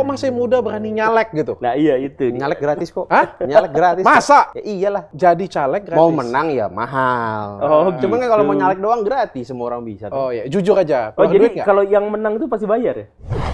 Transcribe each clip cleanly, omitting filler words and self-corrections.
Kok masih muda berani nyalek gitu? Nah iya itu. Nyalek gratis kok. Hah? Nyalek gratis. Masa? Ya iyalah. Jadi caleg gratis? Mau menang ya mahal. Oh, Cuman kan gitu. kalau mau nyalek doang gratis, semua orang bisa. Oh ya, jujur aja. Oh Keluar jadi duit nggak? kalau yang menang itu pasti bayar ya?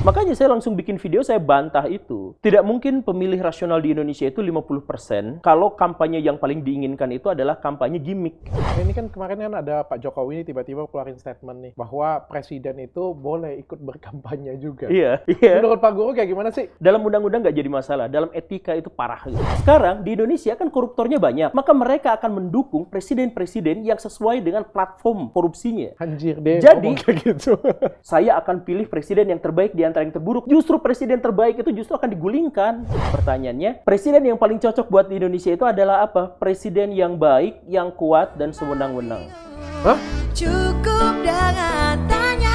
Makanya saya langsung bikin video, saya bantah itu. Tidak mungkin pemilih rasional di Indonesia itu 50% kalau kampanye yang paling diinginkan itu adalah kampanye gimmick. Ini kan kemarin kan ada Pak Jokowi ini tiba-tiba keluarin statement nih bahwa presiden itu boleh ikut berkampanye juga. Iya, iya. Menurut Pak Guru kayak gimana sih? Dalam undang-undang nggak jadi masalah, dalam etika itu parah. Sekarang di Indonesia kan koruptornya banyak, maka mereka akan mendukung presiden-presiden yang sesuai dengan platform korupsinya. Anjir deh. Jadi- ngomong kayak gitu. Saya akan pilih presiden yang terbaik di antara yang terburuk. Justru presiden terbaik itu justru akan digulingkan. Pertanyaannya, presiden yang paling cocok buat di Indonesia itu adalah apa? Presiden yang baik, yang kuat, dan sewenang-wenang. Hah? Cukup dengan tanya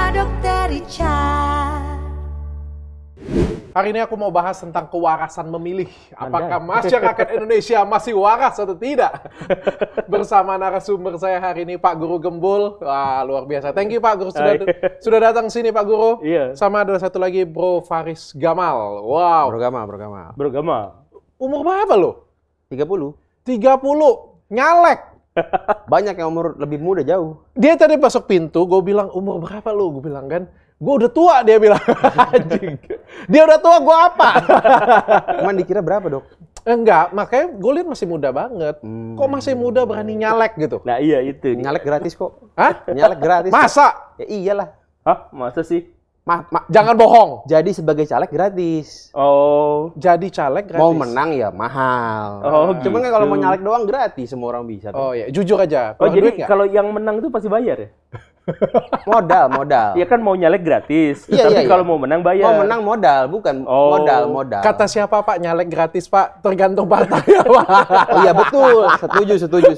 Dokter Richard. Hari ini aku mau bahas tentang kewarasan memilih. Apakah masyarakat Indonesia masih waras atau tidak? Bersama narasumber saya hari ini Pak Guru Gembul. Wah, luar biasa. Thank you Pak Guru sudah datang sini Pak Guru. Iya. Sama ada satu lagi Bro Faris Gamal. Wow. Beragama. Beragama. Umur berapa lo? 30. 30. Nyalek. Banyak yang umur lebih muda jauh. Dia tadi masuk pintu, gue bilang umur berapa lo? Gue bilang kan, gue udah tua dia bilang. Anjing. Dia udah tua, gue apa? Cuman dikira berapa, Dok? Enggak, makanya gue lihat masih muda banget. Kok masih muda berani nyalek gitu? Nah iya itu. Nyalek gratis kok. Hah? Nyalek gratis. Masa? Ya iyalah. Hah? Masa sih? Jangan bohong. Jadi sebagai caleg gratis. Oh. Jadi caleg gratis. Mau menang ya mahal. Oh, Cuman kan gitu. kalau mau nyalek doang gratis, semua orang bisa. Oh ya, jujur aja. Oh Keluar jadi duit nggak? kalau yang menang itu pasti bayar ya? Modal. Ya kan mau nyalek gratis. Iya, Tapi iya, kalau iya. mau menang bayar. Mau menang modal, bukan Oh. modal. Kata siapa Pak nyalek gratis Pak? Tergantung partai ya Pak. Oh iya betul, setuju.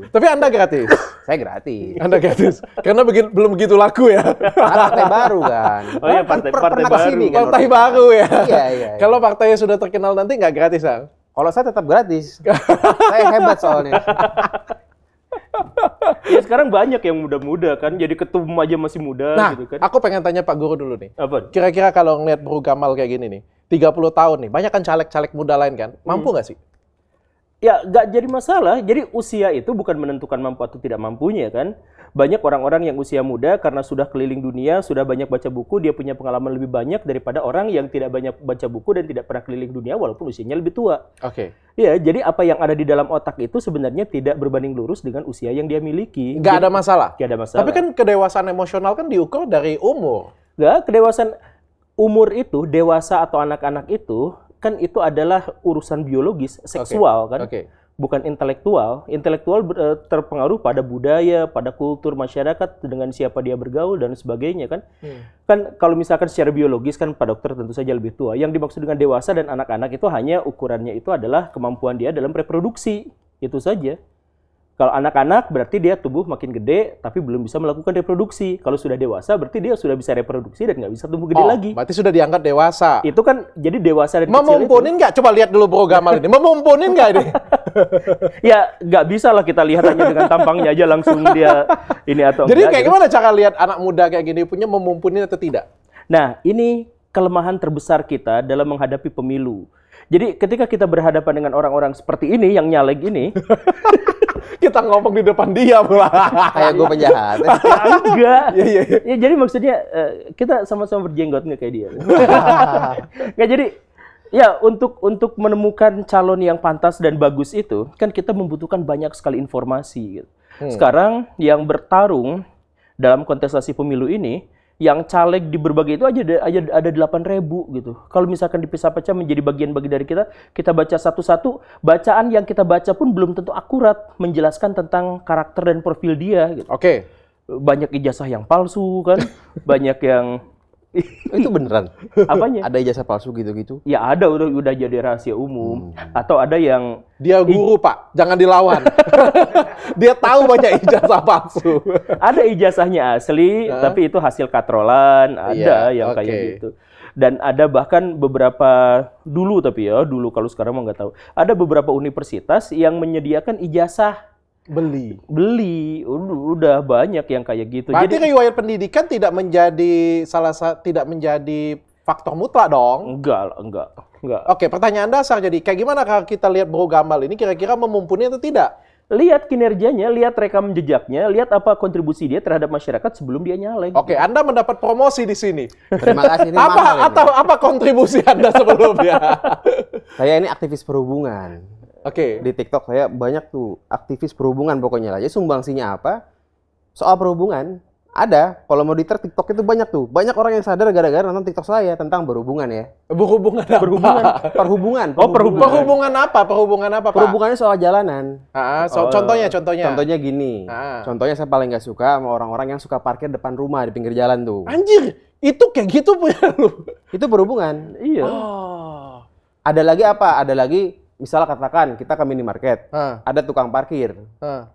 Tapi Anda gratis. Saya gratis. Anda gratis. Karena belum begitu laku ya. Partai baru kan. Oh iya, partai Pernah baru. kesini kan. Partai orang. baru ya. Iya. Kalau partainya sudah terkenal nanti nggak gratis Ang? Kalau saya tetap gratis. Saya hebat soalnya. Ya sekarang banyak yang muda-muda kan, jadi ketum aja masih muda Nah, gitu kan. aku pengen tanya Pak Guru dulu nih. Apa? Kira-kira kalau ngeliat Bro Gamal kayak gini nih, 30 tahun nih, banyak kan caleg-caleg muda lain kan? Mampu nggak sih? Ya nggak jadi masalah. Jadi usia itu bukan menentukan mampu atau tidak mampunya kan. Banyak orang-orang yang usia muda karena sudah keliling dunia, sudah banyak baca buku, dia punya pengalaman lebih banyak daripada orang yang tidak banyak baca buku dan tidak pernah keliling dunia walaupun usianya lebih tua. Oke. Ya, jadi apa yang ada di dalam otak itu sebenarnya tidak berbanding lurus dengan usia yang dia miliki. Nggak ada masalah? Nggak ada masalah. Tapi kan kedewasaan emosional kan diukur dari umur. Nggak, kedewasaan umur itu, dewasa atau anak-anak itu, kan itu adalah urusan biologis, seksual kan. Oke. Bukan intelektual. Intelektual terpengaruh pada budaya, pada kultur masyarakat, dengan siapa dia bergaul dan sebagainya kan. Kan kalau misalkan secara biologis kan Pak Dokter tentu saja lebih tua. Yang dimaksud dengan dewasa dan anak-anak itu hanya ukurannya itu adalah kemampuan dia dalam reproduksi. Itu saja. Kalau anak-anak berarti dia tubuh makin gede tapi belum bisa melakukan reproduksi. Kalau sudah dewasa berarti dia sudah bisa reproduksi dan nggak bisa tumbuh gede lagi. Berarti sudah dianggap dewasa. Itu kan jadi dewasa dari kecil itu. Memumpunin nggak? Coba lihat dulu Bro Gamal ini. Memumpunin nggak ini? Ya nggak bisa lah kita lihat hanya dengan tampangnya aja langsung dia ini atau Jadi enggak. kayak gitu. gimana cara lihat anak muda kayak gini punya memumpunin atau tidak? Nah, ini kelemahan terbesar kita dalam menghadapi pemilu. Jadi ketika kita berhadapan dengan orang-orang seperti ini yang nyalek ini, Kita ngomong di depan dia pula. Kayak gue penjahat. ya enggak. Iya. Ya, jadi maksudnya kita sama-sama berjenggot nggak kayak dia. Nggak, jadi ya untuk menemukan calon yang pantas dan bagus itu kan kita membutuhkan banyak sekali informasi. Gitu. Sekarang yang bertarung dalam kontestasi pemilu ini, yang caleg di berbagai itu aja ada 8.000 gitu. Kalau misalkan dipisah-pecah menjadi bagian-bagian dari kita baca satu-satu, bacaan yang kita baca pun belum tentu akurat menjelaskan tentang karakter dan profil dia gitu. Oke. Banyak ijazah yang palsu kan, banyak yang Itu beneran. apanya? Ada ijazah palsu gitu-gitu. Ya ada udah jadi rahasia umum, atau ada yang Dia guru Pak, jangan dilawan. Dia tahu banyak ijazah palsu. ada ijazahnya asli, tapi itu hasil katrolan, ada Iya, yang kayak oke. gitu. Dan ada bahkan beberapa dulu kalau sekarang mah nggak tahu. Ada beberapa universitas yang menyediakan ijazah Beli, udah banyak yang kayak gitu. Berarti Jadi riwayat pendidikan tidak menjadi tidak menjadi faktor mutlak dong. enggak. Oke, pertanyaan dasar jadi kayak gimana kalau kita lihat Bro Gamal ini kira-kira memumpuni atau tidak? Lihat kinerjanya, lihat rekam jejaknya, lihat apa kontribusi dia terhadap masyarakat sebelum dia nyalek. Oke, Anda mendapat promosi di sini. Terima kasih, ini mahal ini. Apa kontribusi Anda sebelumnya? Saya ini aktivis perhubungan. Oke. Di TikTok saya banyak tuh aktivis perhubungan pokoknya lah. Jadi sumbangsinya apa? Soal perhubungan. Ada. Kalau mau di-track TikTok itu banyak tuh. Banyak orang yang sadar gara-gara nonton TikTok saya tentang berhubungan ya. Berhubungan apa? Perhubungan. Perhubungan apa? Perhubungan apa, Pak? Perhubungannya soal jalanan. Contohnya. Contohnya gini. Contohnya saya paling nggak suka sama orang-orang yang suka parkir depan rumah di pinggir jalan tuh. Anjir, itu kayak gitu punya lu. Itu berhubungan. Iya. Oh. Ada lagi apa? Ada lagi, misal katakan kita ke minimarket, ada tukang parkir,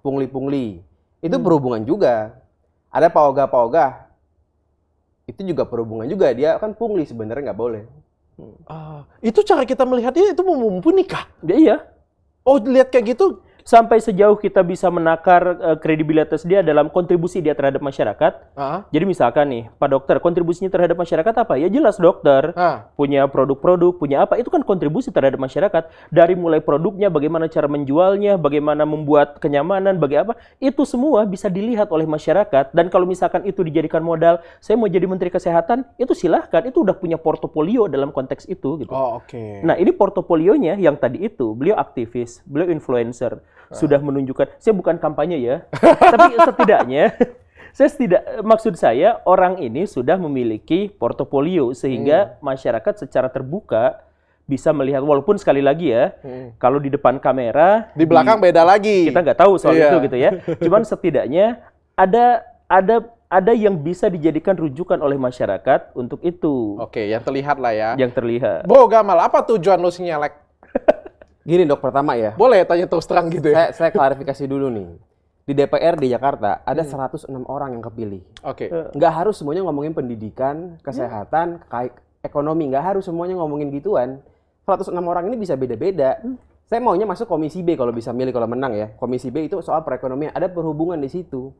pungli-pungli. Itu berhubungan juga. Ada paoga-paoga. Itu juga perhubungan juga. Dia kan pungli sebenarnya nggak boleh. Itu cara kita melihatnya itu mumpuni kah? Iya. Oh, lihat kayak gitu. Sampai sejauh kita bisa menakar kredibilitas dia dalam kontribusi dia terhadap masyarakat. Jadi misalkan nih, Pak Dokter, kontribusinya terhadap masyarakat apa? Ya jelas dokter, punya produk-produk, punya apa, itu kan kontribusi terhadap masyarakat. Dari mulai produknya, bagaimana cara menjualnya, bagaimana membuat kenyamanan, apa, itu semua bisa dilihat oleh masyarakat. Dan kalau misalkan itu dijadikan modal, saya mau jadi Menteri Kesehatan, itu silahkan, itu udah punya portofolio dalam konteks itu. Gitu. Oh, oke. Nah ini portofolionya yang tadi itu, beliau aktivis, beliau influencer, sudah menunjukkan, saya bukan kampanye ya, tapi setidaknya, maksud saya orang ini sudah memiliki portofolio sehingga masyarakat secara terbuka bisa melihat, walaupun sekali lagi ya, kalau di depan kamera, di belakang beda lagi. Kita nggak tahu soal itu gitu ya. Cuman setidaknya ada yang bisa dijadikan rujukan oleh masyarakat untuk itu. Oke, yang terlihat lah ya. Yang terlihat. Bro Gamal, apa tujuan lu nyalek? Gini dok, pertama ya. Boleh tanya terus terang gitu ya? Saya klarifikasi dulu nih. Di DPR di Jakarta ada 106 orang yang kepilih. Oke. Nggak harus semuanya ngomongin pendidikan, kesehatan, ekonomi. Nggak harus semuanya ngomongin gituan. 106 orang ini bisa beda-beda. Saya maunya masuk Komisi B kalau bisa milih, kalau menang ya. Komisi B itu soal perekonomian. Ada perhubungan di situ.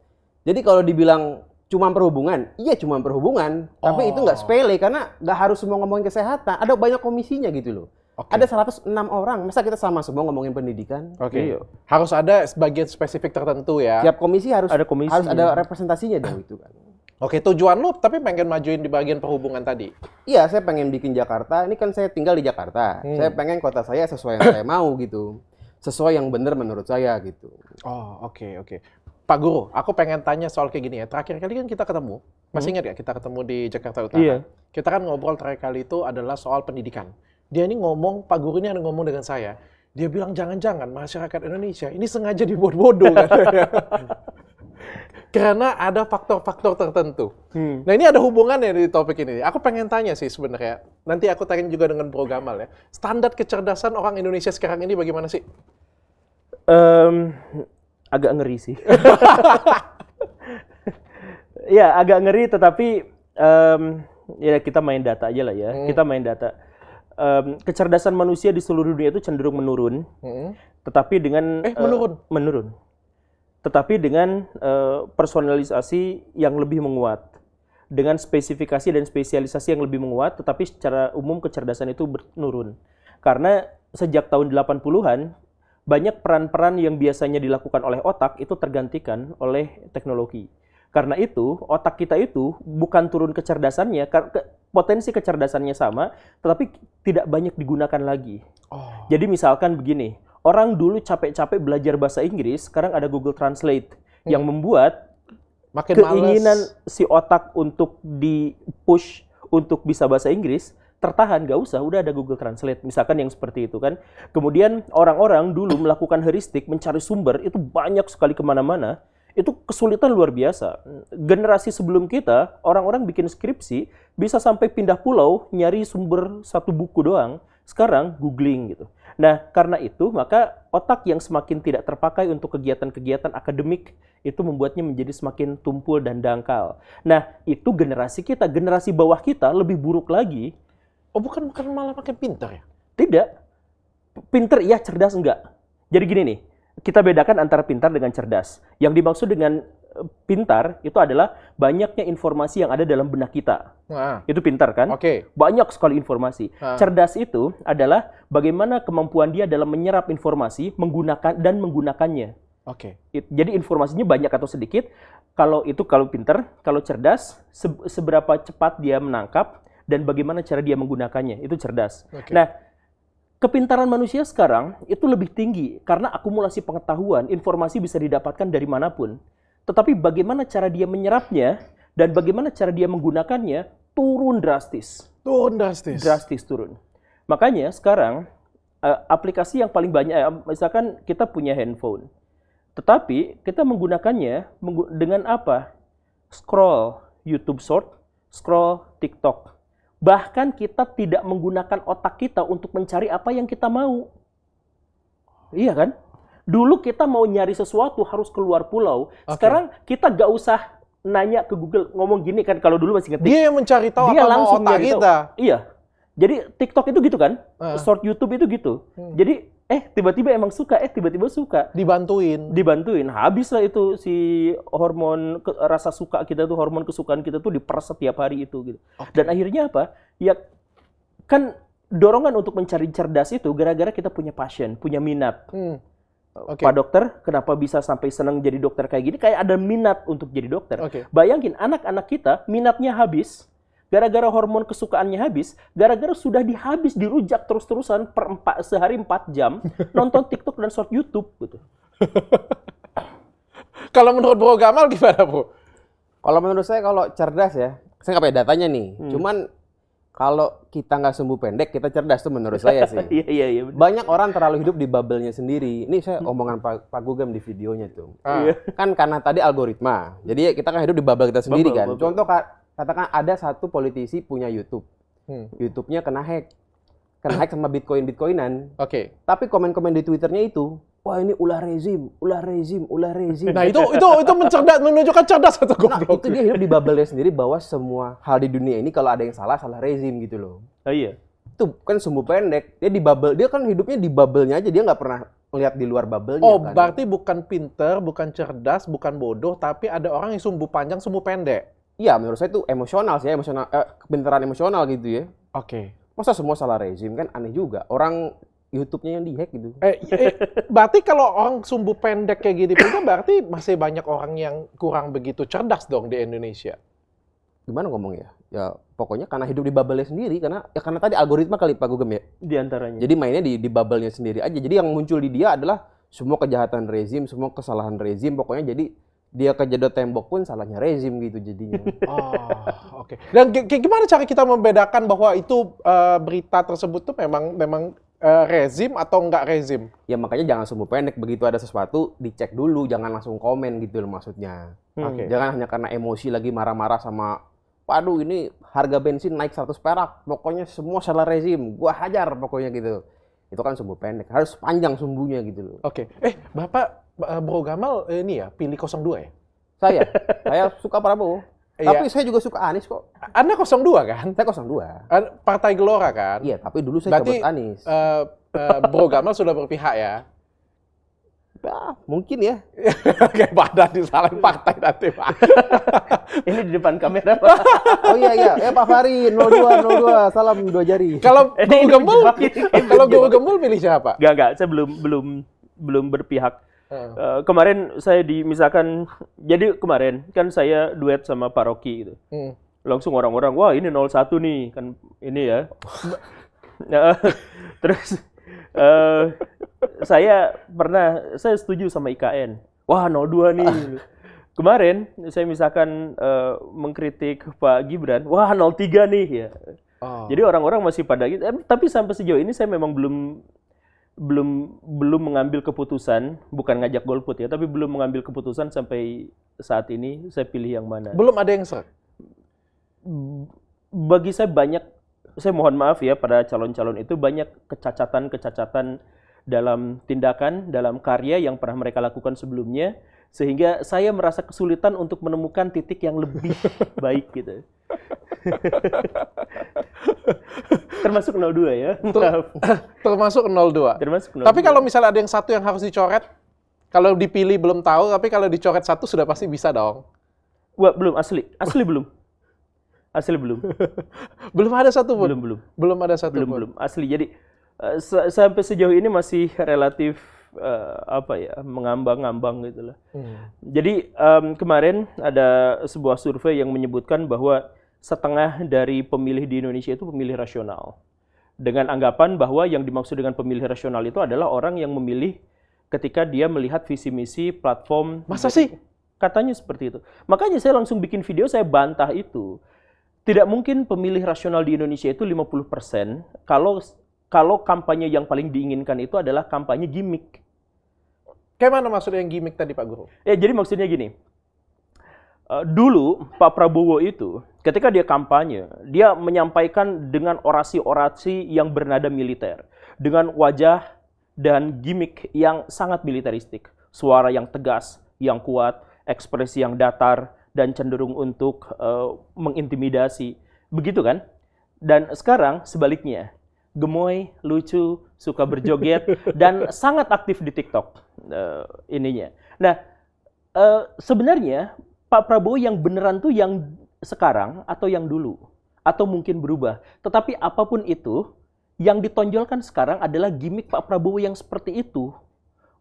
Jadi kalau dibilang cuma perhubungan, iya cuma perhubungan. Tapi itu nggak sepele karena nggak harus semua ngomongin kesehatan. Ada banyak komisinya gitu loh. Ada 106 orang, masa kita sama semua ngomongin pendidikan? Oke. Harus ada sebagian spesifik tertentu ya. Tiap komisi harus ada komisi. Harus ada representasinya dong itu kan. Oke, tujuan lu tapi pengen majuin di bagian perhubungan tadi. Iya, saya pengen bikin Jakarta. Ini kan saya tinggal di Jakarta. Saya pengen kota saya sesuai yang saya mau gitu. Sesuai yang benar menurut saya gitu. Oh, oke. Pak Guru, aku pengen tanya soal kayak gini ya. Terakhir kali kan kita ketemu, masih ingat ya kita ketemu di Jakarta Utara? Iya. Kita kan ngobrol terakhir kali itu adalah soal pendidikan. Dia ini ngomong, Pak Guru ini ada ngomong dengan saya. Dia bilang jangan-jangan masyarakat Indonesia ini sengaja dibuat bodoh katanya. Karena ada faktor-faktor tertentu. Nah ini ada hubungannya di topik ini. Aku pengen tanya sih sebenarnya. Nanti aku tanya juga dengan Bro Gamal ya. Standar kecerdasan orang Indonesia sekarang ini bagaimana sih? Agak ngeri sih. Ya agak ngeri, tetapi ya kita main data aja lah ya. Kita main data. Kecerdasan manusia di seluruh dunia itu cenderung menurun, tetapi dengan menurun. Tetapi dengan personalisasi yang lebih menguat, dengan spesifikasi dan spesialisasi yang lebih menguat, tetapi secara umum kecerdasan itu menurun. Karena sejak tahun 80-an banyak peran-peran yang biasanya dilakukan oleh otak itu tergantikan oleh teknologi. Karena itu, otak kita itu bukan turun kecerdasannya, potensi kecerdasannya sama, tetapi tidak banyak digunakan lagi. Jadi misalkan begini, orang dulu capek-capek belajar bahasa Inggris, sekarang ada Google Translate, yang membuat makin keinginan si otak untuk di-push untuk bisa bahasa Inggris, tertahan, nggak usah, udah ada Google Translate, misalkan yang seperti itu kan. Kemudian orang-orang dulu melakukan heuristik, mencari sumber, itu banyak sekali kemana-mana, itu kesulitan luar biasa. Generasi sebelum kita, orang-orang bikin skripsi, bisa sampai pindah pulau, nyari sumber satu buku doang. Sekarang, googling gitu. Nah, karena itu, maka otak yang semakin tidak terpakai untuk kegiatan-kegiatan akademik, itu membuatnya menjadi semakin tumpul dan dangkal. Nah, itu generasi kita. Generasi bawah kita lebih buruk lagi. Oh, bukan malah makin pintar ya? Tidak. Pinter, iya, cerdas, enggak. Jadi gini nih, kita bedakan antara pintar dengan cerdas. Yang dimaksud dengan pintar itu adalah banyaknya informasi yang ada dalam benak kita. Nah, Itu pintar kan? oke. Banyak sekali informasi. Ah. Cerdas itu adalah bagaimana kemampuan dia dalam menyerap informasi, menggunakannya. Oke. Jadi informasinya banyak atau sedikit. Kalau pintar, kalau cerdas, seberapa cepat dia menangkap dan bagaimana cara dia menggunakannya. Itu cerdas. Oke. Nah, kepintaran manusia sekarang itu lebih tinggi karena akumulasi pengetahuan, informasi bisa didapatkan dari manapun. Tetapi bagaimana cara dia menyerapnya dan bagaimana cara dia menggunakannya turun drastis. Turun drastis. Drastis turun. Makanya sekarang aplikasi yang paling banyak, misalkan kita punya handphone, tetapi kita menggunakannya dengan apa? Scroll YouTube Short, scroll TikTok. Bahkan kita tidak menggunakan otak kita untuk mencari apa yang kita mau. Iya kan? Dulu kita mau nyari sesuatu harus keluar pulau. Sekarang kita gak usah nanya ke Google, ngomong gini kan, kalau dulu masih ngetik. Dia yang mencari tahu Dia apa mau langsung otak nyari tahu. kita. Iya. Jadi TikTok itu gitu kan? Short YouTube itu gitu. Jadi tiba-tiba emang suka, tiba-tiba suka. Dibantuin. Habis lah itu si hormon rasa suka kita tuh, hormon kesukaan kita tuh diperas setiap hari itu gitu. Dan akhirnya apa? Ya kan dorongan untuk mencari cerdas itu gara-gara kita punya passion, punya minat. Oke. Pak dokter, kenapa bisa sampai senang jadi dokter kayak gini? Kayak ada minat untuk jadi dokter. Oke. Bayangin anak-anak kita minatnya habis. Gara-gara hormon kesukaannya habis, gara-gara sudah dirujak terus-terusan sehari 4 jam nonton TikTok dan short YouTube gitu. Kalau menurut Bro Gamal gimana, Bro? Kalau menurut saya kalau cerdas ya, saya nggak punya datanya nih. Cuman kalau kita nggak sumbu pendek, kita cerdas tuh menurut saya sih. Iya. bener. Banyak orang terlalu hidup di bubble-nya sendiri. Ini saya omongan Pak Gugem di videonya tuh. Kan karena tadi algoritma. Jadi kita kan hidup di bubble kita sendiri kan. Contoh katakan ada satu politisi punya YouTube. YouTube-nya kena hack sama Bitcoinan. Oke. Tapi komen-komen di Twitternya itu, wah ini ulah rezim. Nah, itu menunjukkan cerdas atau Nah, goblok. itu dia hidup di bubble-nya sendiri bahwa semua hal di dunia ini kalau ada yang salah rezim gitu loh. Oh, iya. Itu kan sumbu pendek. Dia di bubble, dia kan hidupnya di bubble-nya aja, dia nggak pernah melihat di luar bubble-nya Oh, kan. berarti bukan pinter, bukan cerdas, bukan bodoh, tapi ada orang yang sumbu panjang, sumbu pendek. Iya, menurut saya itu emosional sih, kepintaran emosional gitu ya. Oke. Masa semua salah rezim kan aneh juga. Orang YouTube-nya yang dihack gitu. Berarti kalau orang sumbu pendek kayak gini juga berarti masih banyak orang yang kurang begitu cerdas dong di Indonesia. Gimana ngomongnya? Ya pokoknya karena hidup di bubble-nya sendiri, karena tadi algoritma kali Pak Gugem ya. Di antaranya. Jadi mainnya di bubble-nya sendiri aja. Jadi yang muncul di dia adalah semua kejahatan rezim, semua kesalahan rezim. Pokoknya jadi dia kejedot tembok pun salahnya rezim gitu jadinya. Oh, oke. Dan gimana cara kita membedakan bahwa itu berita tersebut tuh memang rezim atau enggak rezim? Ya makanya jangan sumbu pendek, begitu ada sesuatu dicek dulu, jangan langsung komen gitu loh maksudnya. Oke. Jangan hanya karena emosi lagi marah-marah sama, waduh ini harga bensin naik 100 perak, pokoknya semua salah rezim, gua hajar pokoknya gitu. Itu kan sumbu pendek, harus panjang sumbunya gitu loh. Oke. Bapak Bro Gamal ini ya pilih 02 ya? Saya suka Prabowo. Iya. Tapi saya juga suka Anies kok. Anda 02 kan? Saya 02. Partai Gelora kan? Iya, tapi dulu saya Berarti coblos Anies. Bro Gamal sudah berpihak ya? Ya, mungkin ya. Kayak badan disalahin partai nanti, Pak. Ini di depan kamera, Pak. Oh iya. Pak Fahri 02, salam 2 jari. Kalau Ini Guru Gembul pilih siapa? Enggak, saya belum berpihak. Kemarin saya misalkan, jadi kemarin kan saya duet sama Pak Rocky gitu. Langsung orang-orang, wah ini 01 nih, kan ini ya. Terus saya setuju sama IKN. Wah 02 nih. Kemarin saya misalkan mengkritik Pak Gibran, wah 03 nih ya. Jadi orang-orang masih pada gitu. Tapi sampai sejauh ini saya memang belum mengambil keputusan, bukan ngajak golput ya, tapi belum mengambil keputusan sampai saat ini saya pilih yang mana. Belum ada yang seret. Bagi saya saya mohon maaf ya pada calon-calon itu banyak kecacatan dalam tindakan, dalam karya yang pernah mereka lakukan sebelumnya, sehingga saya merasa kesulitan untuk menemukan titik yang lebih baik gitu. Termasuk 02 ya. Termasuk 02. Termasuk 02. Tapi kalau misalnya ada yang satu yang harus dicoret, Kalau dipilih belum tahu, tapi kalau dicoret satu sudah pasti bisa dong. Wah, belum asli belum. Asli belum. Belum ada satu pun. Belum ada satu pun. Belum asli. Jadi sampai sejauh ini masih relatif mengambang-ngambang gitu lah. Jadi kemarin ada sebuah survei yang menyebutkan bahwa setengah dari pemilih di Indonesia itu pemilih rasional. Dengan anggapan bahwa yang dimaksud dengan pemilih rasional itu adalah orang yang memilih ketika dia melihat visi misi platform. Masa sih? Katanya seperti itu. Makanya saya langsung bikin video, saya bantah itu. Tidak mungkin pemilih rasional di Indonesia itu 50% kalau kampanye yang paling diinginkan itu adalah kampanye gimmick. Kayak mana maksudnya yang gimmick tadi, Pak Guru? Jadi maksudnya gini. Dulu Pak Prabowo itu ketika dia kampanye, dia menyampaikan dengan orasi-orasi yang bernada militer, dengan wajah dan gimmick yang sangat militeristik, suara yang tegas, yang kuat, ekspresi yang datar dan cenderung untuk mengintimidasi, begitu kan? Dan sekarang sebaliknya, gemoy, lucu, suka berjoget dan sangat aktif di TikTok ininya. Nah, sebenarnya Pak Prabowo yang beneran tuh yang sekarang atau yang dulu? Atau mungkin berubah. Tetapi apapun itu, yang ditonjolkan sekarang adalah gimmick Pak Prabowo yang seperti itu.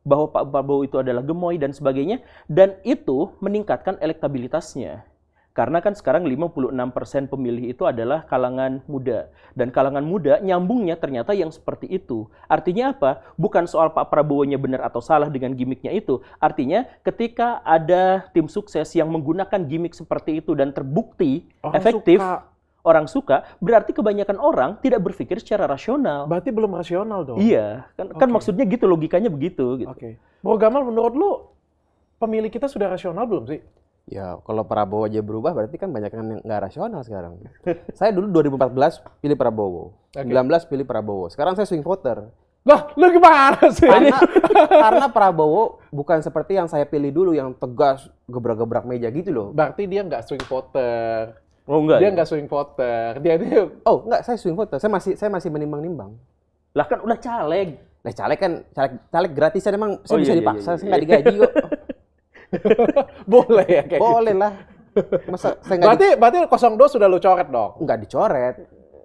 Bahwa Pak Prabowo itu adalah gemoy dan sebagainya. Dan itu meningkatkan elektabilitasnya. Karena kan sekarang 56% pemilih itu adalah kalangan muda. Dan kalangan muda nyambungnya ternyata yang seperti itu. Artinya apa? Bukan soal Pak Prabowo-nya benar atau salah dengan gimmicknya itu. Artinya ketika ada tim sukses yang menggunakan gimmick seperti itu dan terbukti efektif, orang suka, berarti kebanyakan orang tidak berpikir secara rasional. Berarti belum rasional dong? Iya, kan maksudnya gitu, logikanya begitu. Gitu. Oke. Bro Gamal, menurut lu pemilih kita sudah rasional belum sih? Ya, kalau Prabowo aja berubah berarti kan banyak yang nggak rasional sekarang. Saya dulu 2014 pilih Prabowo, 19 pilih Prabowo. Sekarang saya swing voter. Lah, lu gimana sih? Karena Prabowo bukan seperti yang saya pilih dulu yang tegas, gebrak-gebrak meja gitu loh. Berarti dia nggak swing voter. Oh enggak. Dia nggak swing voter. Dia Oh, enggak, saya swing voter. Saya masih menimbang-nimbang. Lah kan udah caleg. Nah, caleg gratisan emang saya bisa dipaksa, iya. saya nggak digaji kok. Boleh ya kayak Boleh gitu. lah. Masa saya nggak Berarti 02 sudah lu coret dong? nggak dicoret.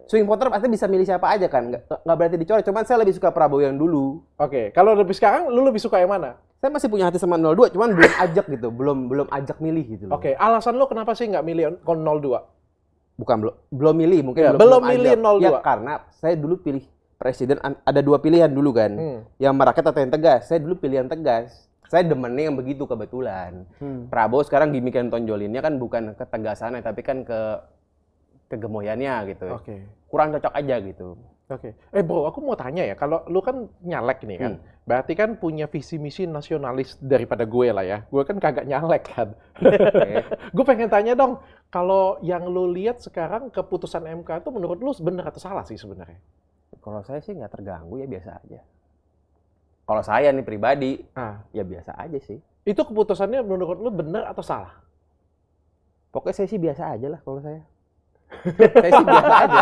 Swing voter pasti bisa milih siapa aja kan, nggak berarti dicoret. Cuman saya lebih suka Prabowo yang dulu. Oke, kalau lebih sekarang lu lebih suka yang mana? Saya masih punya hati sama 02, cuman belum ajak gitu, belum ajak milih gitu loh. Oke, alasan lu kenapa sih nggak milih 02? Bukan belum milih, mungkin Ya, belum milih ajak. 02. Ya karena saya dulu pilih presiden ada dua pilihan dulu kan, yang merakyat atau yang tegas. Saya dulu pilih yang tegas. Saya demennya yang begitu kebetulan. Prabowo sekarang gimmick yang tonjolinnya kan bukan ketegasannya, tapi kan kegemoyannya gitu. Oke. Kurang cocok aja gitu. Oke. Bro, aku mau tanya ya, kalau lu kan nyalek nih kan, berarti kan punya visi misi nasionalis daripada gue lah ya. Gue kan kagak nyalek kan. Gue pengen tanya dong, kalau yang lu lihat sekarang keputusan MK itu menurut lu benar atau salah sih sebenarnya? Kalau saya sih nggak terganggu ya, biasa aja. Kalau saya nih pribadi, ya biasa aja sih. Itu keputusannya menurut lu benar atau salah? Pokoknya saya sih biasa aja lah kalau saya. Saya sih biasa aja.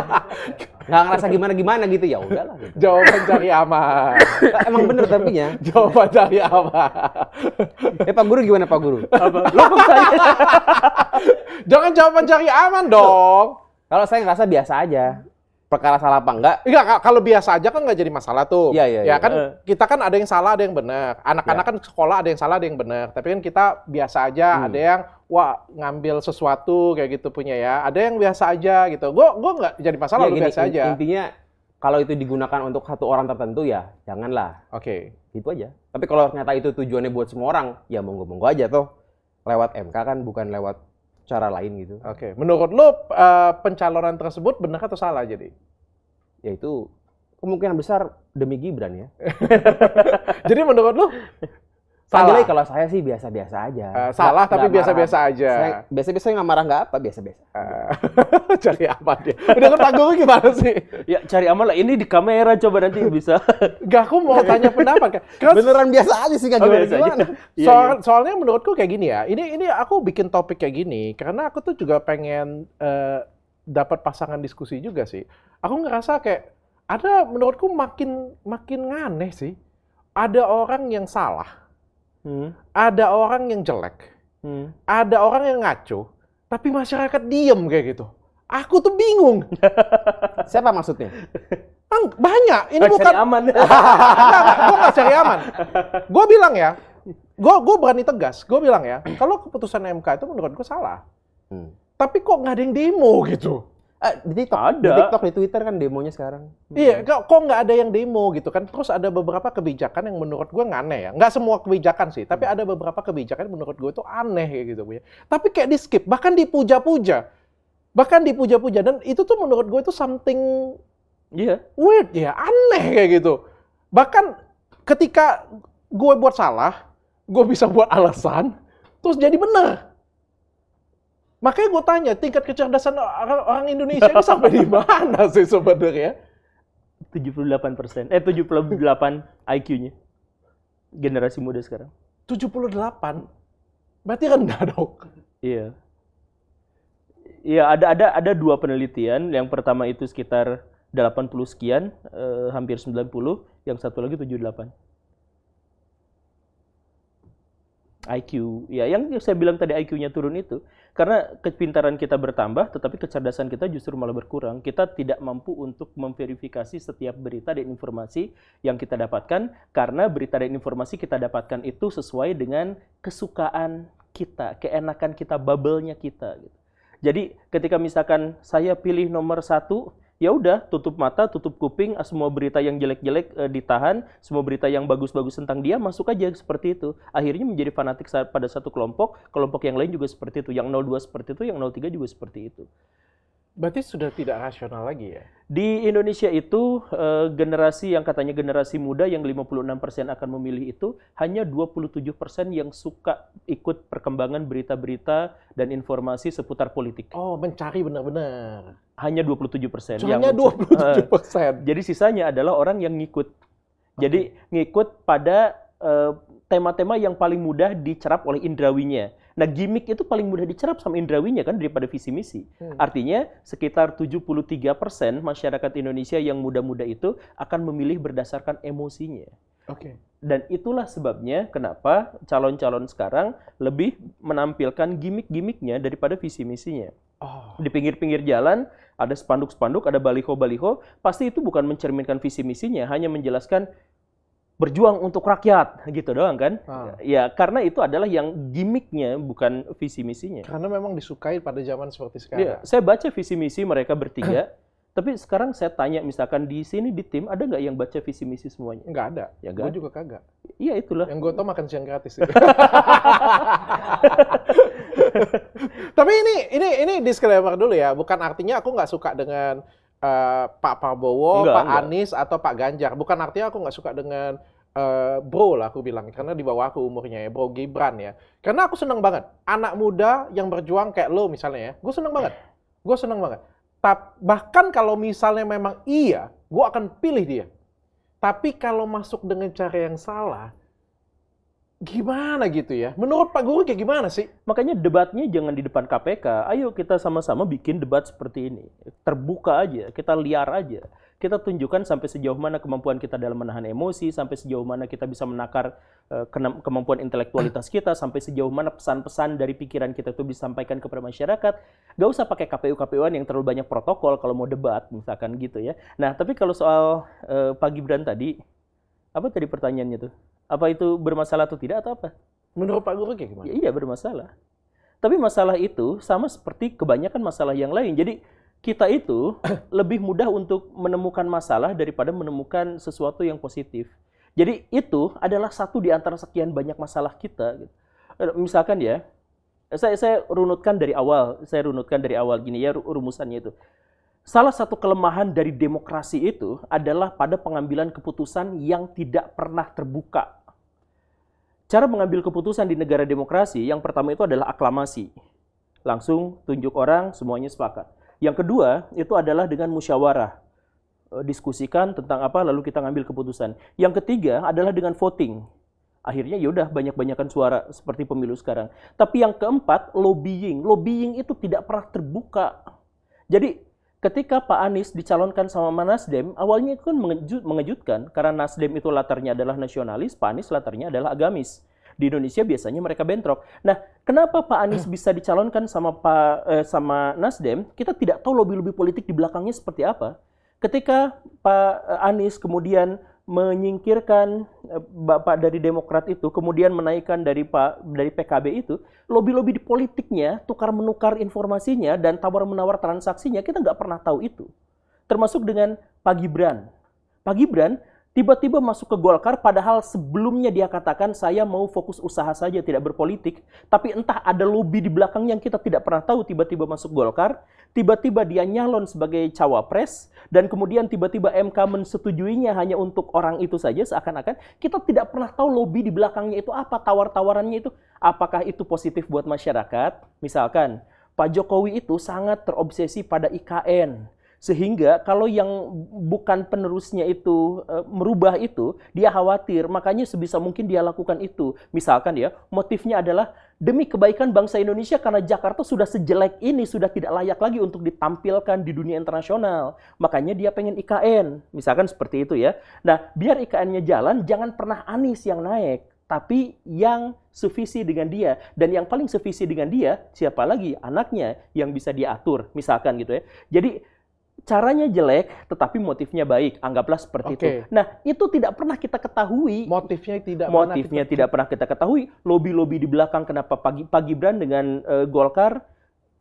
Nggak ngerasa gimana-gimana gitu, ya udahlah gitu. Jawaban cari aman. Emang bener tapi ya. Jawaban cari aman. Pak Guru gimana Pak Guru? Jangan jawaban cari aman dong. Kalau saya ngerasa biasa aja. Perkara salah apa enggak? Enggak, kalau biasa aja kan nggak jadi masalah tuh. Iya. Ya kan kita kan ada yang salah, ada yang benar. Anak-anak kan sekolah ada yang salah, ada yang benar. Tapi kan kita biasa aja, ada yang ngambil sesuatu kayak gitu punya ya. Ada yang biasa aja gitu. Gua nggak jadi masalah, lu biasa aja. Intinya kalau itu digunakan untuk satu orang tertentu ya janganlah. Oke. Gitu aja. Tapi kalau ternyata itu tujuannya buat semua orang, ya monggo-monggo aja toh. Lewat MK kan bukan lewat cara lain gitu. Oke. Menurut lu pencalonan tersebut benar atau salah jadi? Ya itu kemungkinan besar demi Gibran ya. Jadi menurut lu Salah. salah? Kalau saya sih biasa-biasa aja. Salah tapi Nggak biasa-biasa marah. aja. Biasa-biasa nggak marah nggak apa, biasa-biasa. Cari aman dia. Udah kan Pak Guru gimana sih? Ya cari aman lah, ini di kamera coba nanti bisa. Gak, aku mau tanya pendapat kan. Beneran biasa aja sih, nggak biasa aja. gimana-gimana. Soalnya menurutku kayak gini ya. Ini aku bikin topik kayak gini karena aku tuh juga pengen dapat pasangan diskusi juga sih. Aku ngerasa kayak menurutku makin aneh sih. Ada orang yang salah. ada orang yang jelek, ada orang yang ngaco, tapi masyarakat diem kayak gitu. Aku tuh bingung. Siapa maksudnya? Banyak. Ini Cari bukan aman. Gue nggak cari aman. Gue bilang ya, gue berani tegas. Gue bilang ya, kalau keputusan MK itu menurut gue salah. Tapi kok nggak ada yang demo gitu? Di TikTok, Ada. di TikTok, di Twitter kan demonya sekarang. Iya, kok nggak ada yang demo gitu kan? Terus ada beberapa kebijakan yang menurut gue aneh ya. Nggak semua kebijakan sih, tapi ada beberapa kebijakan yang menurut gue itu aneh kayak gitu ya. Tapi kayak di skip, bahkan dipuja-puja. Dan itu tuh menurut gue itu something Iya. weird ya, aneh kayak gitu. Bahkan ketika gue buat salah, gue bisa buat alasan, terus jadi benar. Makanya gue tanya, tingkat kecerdasan orang Indonesia ini sampai di mana sih sebenarnya? 78%. 78 IQ-nya. Generasi muda sekarang. 78? Berarti rendah dong. Iya. Iya, ada dua penelitian. Yang pertama itu sekitar 80 sekian, hampir 90. Yang satu lagi 78. IQ, ya yang saya bilang tadi IQ-nya turun itu karena kepintaran kita bertambah, tetapi kecerdasan kita justru malah berkurang. Kita tidak mampu untuk memverifikasi setiap berita dan informasi yang kita dapatkan karena berita dan informasi kita dapatkan itu sesuai dengan kesukaan kita, keenakan kita, bubble-nya kita. Gitu. Jadi ketika misalkan saya pilih nomor 1, ya udah tutup mata, tutup kuping, semua berita yang jelek-jelek ditahan, semua berita yang bagus-bagus tentang dia masuk aja seperti itu. Akhirnya menjadi fanatik pada satu kelompok yang lain juga seperti itu, yang 02 seperti itu, yang 03 juga seperti itu. Berarti sudah tidak rasional lagi ya? Di Indonesia itu generasi yang katanya generasi muda yang 56% akan memilih itu hanya 27% yang suka ikut perkembangan berita-berita dan informasi seputar politik. Oh, mencari benar-benar. Hanya 27%. Hanya 27%. Jadi sisanya adalah orang yang ngikut. Jadi ngikut pada tema-tema yang paling mudah dicerap oleh indrawinya. Nah, gimmick itu paling mudah dicerap sama indrawinya kan daripada visi misi. Artinya sekitar 73% masyarakat Indonesia yang muda-muda itu akan memilih berdasarkan emosinya. Oke. Dan itulah sebabnya kenapa calon-calon sekarang lebih menampilkan gimmick-gimmicknya daripada visi misinya. Oh. Di pinggir-pinggir jalan ada spanduk-spanduk, ada baliho-baliho, pasti itu bukan mencerminkan visi misinya, hanya menjelaskan berjuang untuk rakyat, gitu doang kan? Ya, karena itu adalah yang gimmicknya, bukan visi misinya. Karena memang disukai pada zaman seperti sekarang. Ya, saya baca visi misi mereka bertiga, tapi sekarang saya tanya misalkan di sini di tim ada nggak yang baca visi misi semuanya? Nggak ada. Ya, Gue juga kagak. Iya itulah. Yang gue tau makan siang gratis. Tapi ini disclaimer dulu ya, bukan artinya aku nggak suka dengan Pak Prabowo, Pak Anies atau Pak Ganjar. Bukan artinya aku nggak suka dengan bro lah aku bilang, karena di bawah aku umurnya ya, bro Gibran ya. Karena aku seneng banget anak muda yang berjuang kayak lo misalnya ya, gue seneng banget. Bahkan kalau misalnya memang iya, gue akan pilih dia. Tapi kalau masuk dengan cara yang salah, gimana gitu ya? Menurut Pak Guru kayak gimana sih? Makanya debatnya jangan di depan KPK. Ayo kita sama-sama bikin debat seperti ini. Terbuka aja, kita liar aja. Kita tunjukkan sampai sejauh mana kemampuan kita dalam menahan emosi, sampai sejauh mana kita bisa menakar kemampuan intelektualitas kita, sampai sejauh mana pesan-pesan dari pikiran kita itu disampaikan kepada masyarakat. Gak usah pakai KPU-KPUan yang terlalu banyak protokol kalau mau debat, misalkan gitu ya. Nah, tapi kalau soal Pak Gibran tadi, apa tadi pertanyaannya tuh? Apa itu bermasalah atau tidak atau apa? Menurut Pak Guru kayak gimana? Ya, iya bermasalah. Tapi masalah itu sama seperti kebanyakan masalah yang lain. Jadi kita itu lebih mudah untuk menemukan masalah daripada menemukan sesuatu yang positif. Jadi itu adalah satu di antara sekian banyak masalah kita. Misalkan ya, saya runutkan dari awal. Gini ya rumusannya itu. Salah satu kelemahan dari demokrasi itu adalah pada pengambilan keputusan yang tidak pernah terbuka. Cara mengambil keputusan di negara demokrasi, yang pertama itu adalah aklamasi. Langsung tunjuk orang, semuanya sepakat. Yang kedua, itu adalah dengan musyawarah. Diskusikan tentang apa, lalu kita ngambil keputusan. Yang ketiga adalah dengan voting. Akhirnya yaudah banyak-banyakan suara seperti pemilu sekarang. Tapi yang keempat, lobbying. Lobbying itu tidak pernah terbuka. Jadi, ketika Pak Anies dicalonkan sama Nasdem, awalnya itu kan mengejutkan karena Nasdem itu latarnya adalah nasionalis, Pak Anies latarnya adalah agamis. Di Indonesia biasanya mereka bentrok. Nah, kenapa Pak Anies bisa dicalonkan sama Nasdem? Kita tidak tahu lobby-lobby politik di belakangnya seperti apa. Ketika Pak Anies kemudian menyingkirkan Bapak dari Demokrat itu, kemudian menaikkan dari PKB itu, lobby-lobby di politiknya, tukar-menukar informasinya, dan tawar-menawar transaksinya, kita nggak pernah tahu itu. Termasuk dengan Pak Gibran. Pak Gibran tiba-tiba masuk ke Golkar, padahal sebelumnya dia katakan, saya mau fokus usaha saja, tidak berpolitik. Tapi entah ada lobby di belakang yang kita tidak pernah tahu, tiba-tiba masuk Golkar, tiba-tiba dia nyalon sebagai cawapres, dan kemudian tiba-tiba MK mensetujuinya hanya untuk orang itu saja, seakan-akan kita tidak pernah tahu lobby di belakangnya itu apa, tawar-tawarannya itu. Apakah itu positif buat masyarakat? Misalkan, Pak Jokowi itu sangat terobsesi pada IKN. Sehingga kalau yang bukan penerusnya itu merubah itu, dia khawatir. Makanya sebisa mungkin dia lakukan itu. Misalkan ya, motifnya adalah demi kebaikan bangsa Indonesia karena Jakarta sudah sejelek ini, sudah tidak layak lagi untuk ditampilkan di dunia internasional. Makanya dia pengen IKN. Misalkan seperti itu ya. Nah, biar IKN-nya jalan, jangan pernah Anies yang naik. Tapi yang sevisi dengan dia. Dan yang paling sevisi dengan dia, siapa lagi? Anaknya yang bisa diatur. Misalkan gitu ya. Jadi, caranya jelek, tetapi motifnya baik. Anggaplah seperti itu. Nah, itu tidak pernah kita ketahui. Motifnya tidak pernah kita ketahui. Lobby-lobby di belakang kenapa Pak Gibran dengan Golkar.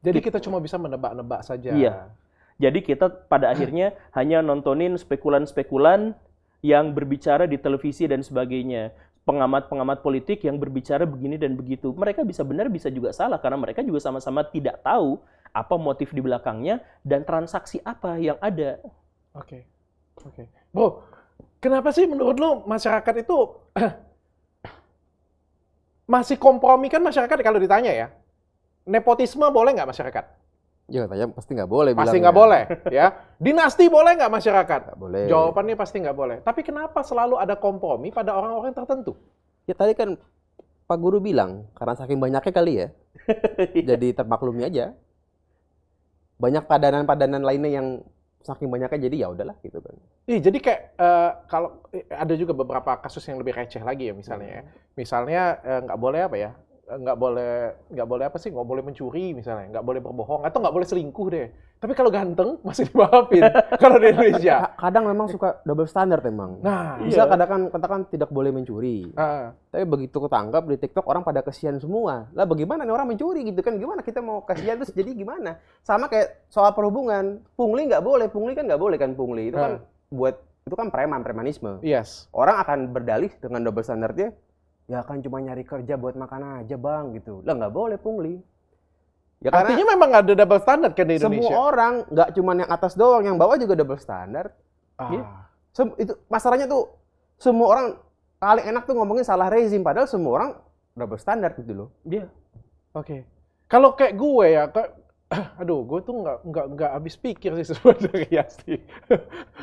Jadi kita cuma bisa menebak-nebak saja. Iya. Jadi kita pada akhirnya hanya nontonin spekulan-spekulan yang berbicara di televisi dan sebagainya. Pengamat-pengamat politik yang berbicara begini dan begitu. Mereka bisa benar, bisa juga salah. Karena mereka juga sama-sama tidak tahu apa motif di belakangnya, dan transaksi apa yang ada. Oke. Bro, kenapa sih menurut lo masyarakat itu masih kompromi? Kan masyarakat kalau ditanya ya, nepotisme boleh nggak masyarakat? Ya katanya pasti nggak boleh. Pasti nggak boleh, ya. Dinasti boleh nggak masyarakat? Nggak boleh. Jawabannya pasti nggak boleh. Tapi kenapa selalu ada kompromi pada orang-orang tertentu? Ya tadi kan Pak Guru bilang, karena saking banyaknya kali ya, jadi termaklumi aja. Banyak padanan-padanan lainnya yang saking banyaknya jadi ya udahlah gitu kan. Jadi kayak kalau ada juga beberapa kasus yang lebih receh lagi ya misalnya ya. Misalnya nggak boleh apa ya? Nggak boleh apa sih? Nggak boleh mencuri misalnya, nggak boleh berbohong atau nggak boleh selingkuh deh. Tapi kalau ganteng masih dimaafin kalau di Indonesia. Kadang memang suka double standard emang. Nah, bisa katakan tidak boleh mencuri. Tapi begitu ketangkap di TikTok orang pada kasihan semua. Lah bagaimana nih orang mencuri gitu kan? Gimana kita mau kasihan terus jadi gimana? Sama kayak soal perhubungan. Pungli nggak boleh, pungli kan nggak boleh kan pungli. Itu kan itu kan premanisme. Yes. Orang akan berdalih dengan double standardnya. Ya kan cuma nyari kerja buat makan aja bang gitu. Lah nggak boleh pungli. Ya artinya memang ada double standard kan di Indonesia. Semua orang, nggak cuma yang atas doang, yang bawah juga double standard. Itu masalahnya tuh semua orang paling enak tuh ngomongin salah rezim, padahal semua orang double standard gitu loh. Iya. Oke. Kalau kayak gue ya, gue tuh nggak habis pikir sih sebenarnya sih.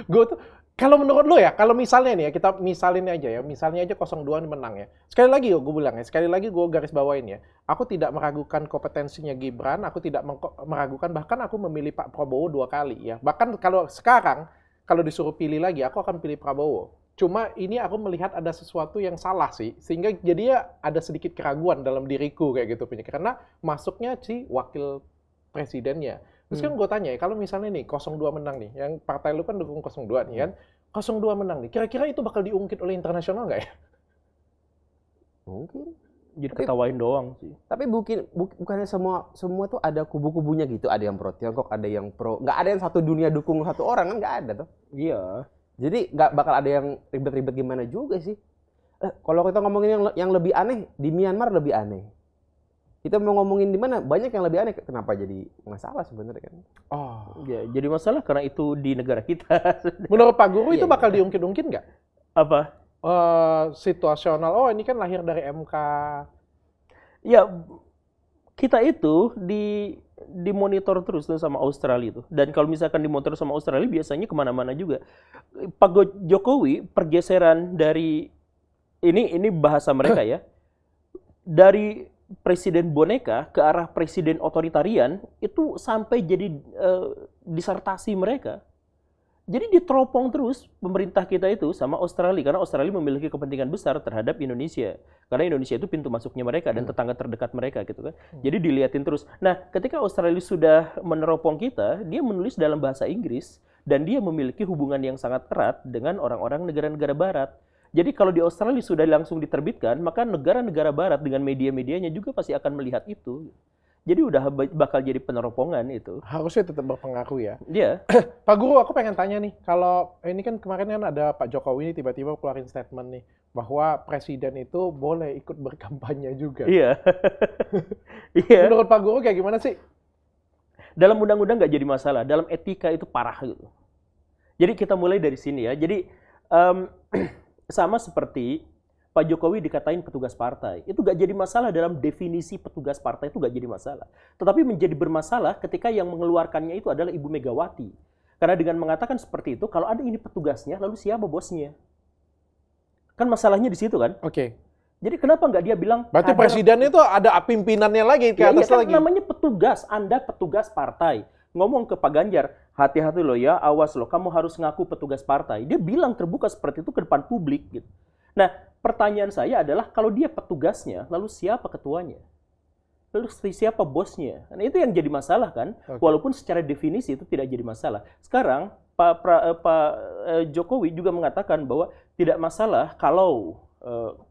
Gue tuh kalau menurut lo ya, kalau misalnya nih ya, kita misalin aja ya, misalnya aja 02 menang ya. Sekali lagi gue bilang ya, sekali lagi gue garis bawain ya. Aku tidak meragukan kompetensinya Gibran, aku tidak meragukan, bahkan aku memilih Pak Prabowo 2 kali ya. Bahkan kalau sekarang, kalau disuruh pilih lagi, aku akan pilih Prabowo. Cuma ini aku melihat ada sesuatu yang salah sih, sehingga jadinya ada sedikit keraguan dalam diriku kayak gitu. Karena masuknya si wakil presidennya. Terus kan gue tanya ya, kalau misalnya nih 02 menang nih, yang partai lu kan dukung 02 nih kan, 02 menang nih, kira-kira itu bakal diungkit oleh internasional nggak ya? Mungkin. Jadi ketawain doang sih. Tapi bukannya semua tuh ada kubu-kubunya gitu, ada yang pro Tiongkok, ada yang pro, nggak ada yang satu dunia dukung satu orang kan nggak ada tuh. Iya. Jadi nggak bakal ada yang ribet-ribet gimana juga sih. Kalau kita ngomongin yang lebih aneh, di Myanmar lebih aneh. Kita mau ngomongin di mana, banyak yang lebih aneh. Kenapa jadi masalah sebenarnya kan? Ya, jadi masalah karena itu di negara kita. Menurut Pak Guru itu bakal diungkit-ungkit nggak? Apa? Situasional, ini kan lahir dari MK. Ya, kita itu dimonitor terus tuh sama Australia itu. Dan kalau misalkan dimonitor sama Australia, biasanya kemana-mana juga. Pak Jokowi pergeseran dari ini bahasa mereka ya, dari presiden boneka ke arah presiden otoritarian itu sampai jadi disertasi mereka. Jadi diteropong terus pemerintah kita itu sama Australia, karena Australia memiliki kepentingan besar terhadap Indonesia. Karena Indonesia itu pintu masuknya mereka dan tetangga terdekat mereka gitu kan. Jadi diliatin terus. Nah, ketika Australia sudah meneropong kita, dia menulis dalam bahasa Inggris dan dia memiliki hubungan yang sangat erat dengan orang-orang negara-negara barat. Jadi kalau di Australia sudah langsung diterbitkan, maka negara-negara barat dengan media-medianya juga pasti akan melihat itu. Jadi udah bakal jadi peneropongan itu. Harusnya tetap berpengaruh ya. Dia. Pak Guru, aku pengen tanya nih, kalau ini kan kemarin kan ada Pak Jokowi ini tiba-tiba keluarin statement nih, bahwa presiden itu boleh ikut berkampanye juga. Iya. Iya. Menurut Pak Guru kayak gimana sih? Dalam undang-undang nggak jadi masalah, dalam etika itu parah gitu. Jadi kita mulai dari sini ya. Jadi sama seperti Pak Jokowi dikatain petugas partai. Itu nggak jadi masalah dalam definisi petugas partai, itu nggak jadi masalah. Tetapi menjadi bermasalah ketika yang mengeluarkannya itu adalah Ibu Megawati. Karena dengan mengatakan seperti itu, kalau ada ini petugasnya, lalu siapa bosnya? Kan masalahnya di situ kan? Oke. Jadi kenapa nggak dia bilang... Berarti presiden itu ada pimpinannya lagi, ke atas kan lagi. namanya petugas, Anda petugas partai. Ngomong ke Pak Ganjar, hati-hati loh ya, awas loh, kamu harus ngaku petugas partai. Dia bilang terbuka seperti itu ke depan publik gitu. Nah, pertanyaan saya adalah kalau dia petugasnya, lalu siapa ketuanya? Lalu siapa bosnya? Nah, itu yang jadi masalah kan? Oke. Walaupun secara definisi itu tidak jadi masalah. Sekarang Pak Jokowi juga mengatakan bahwa tidak masalah kalau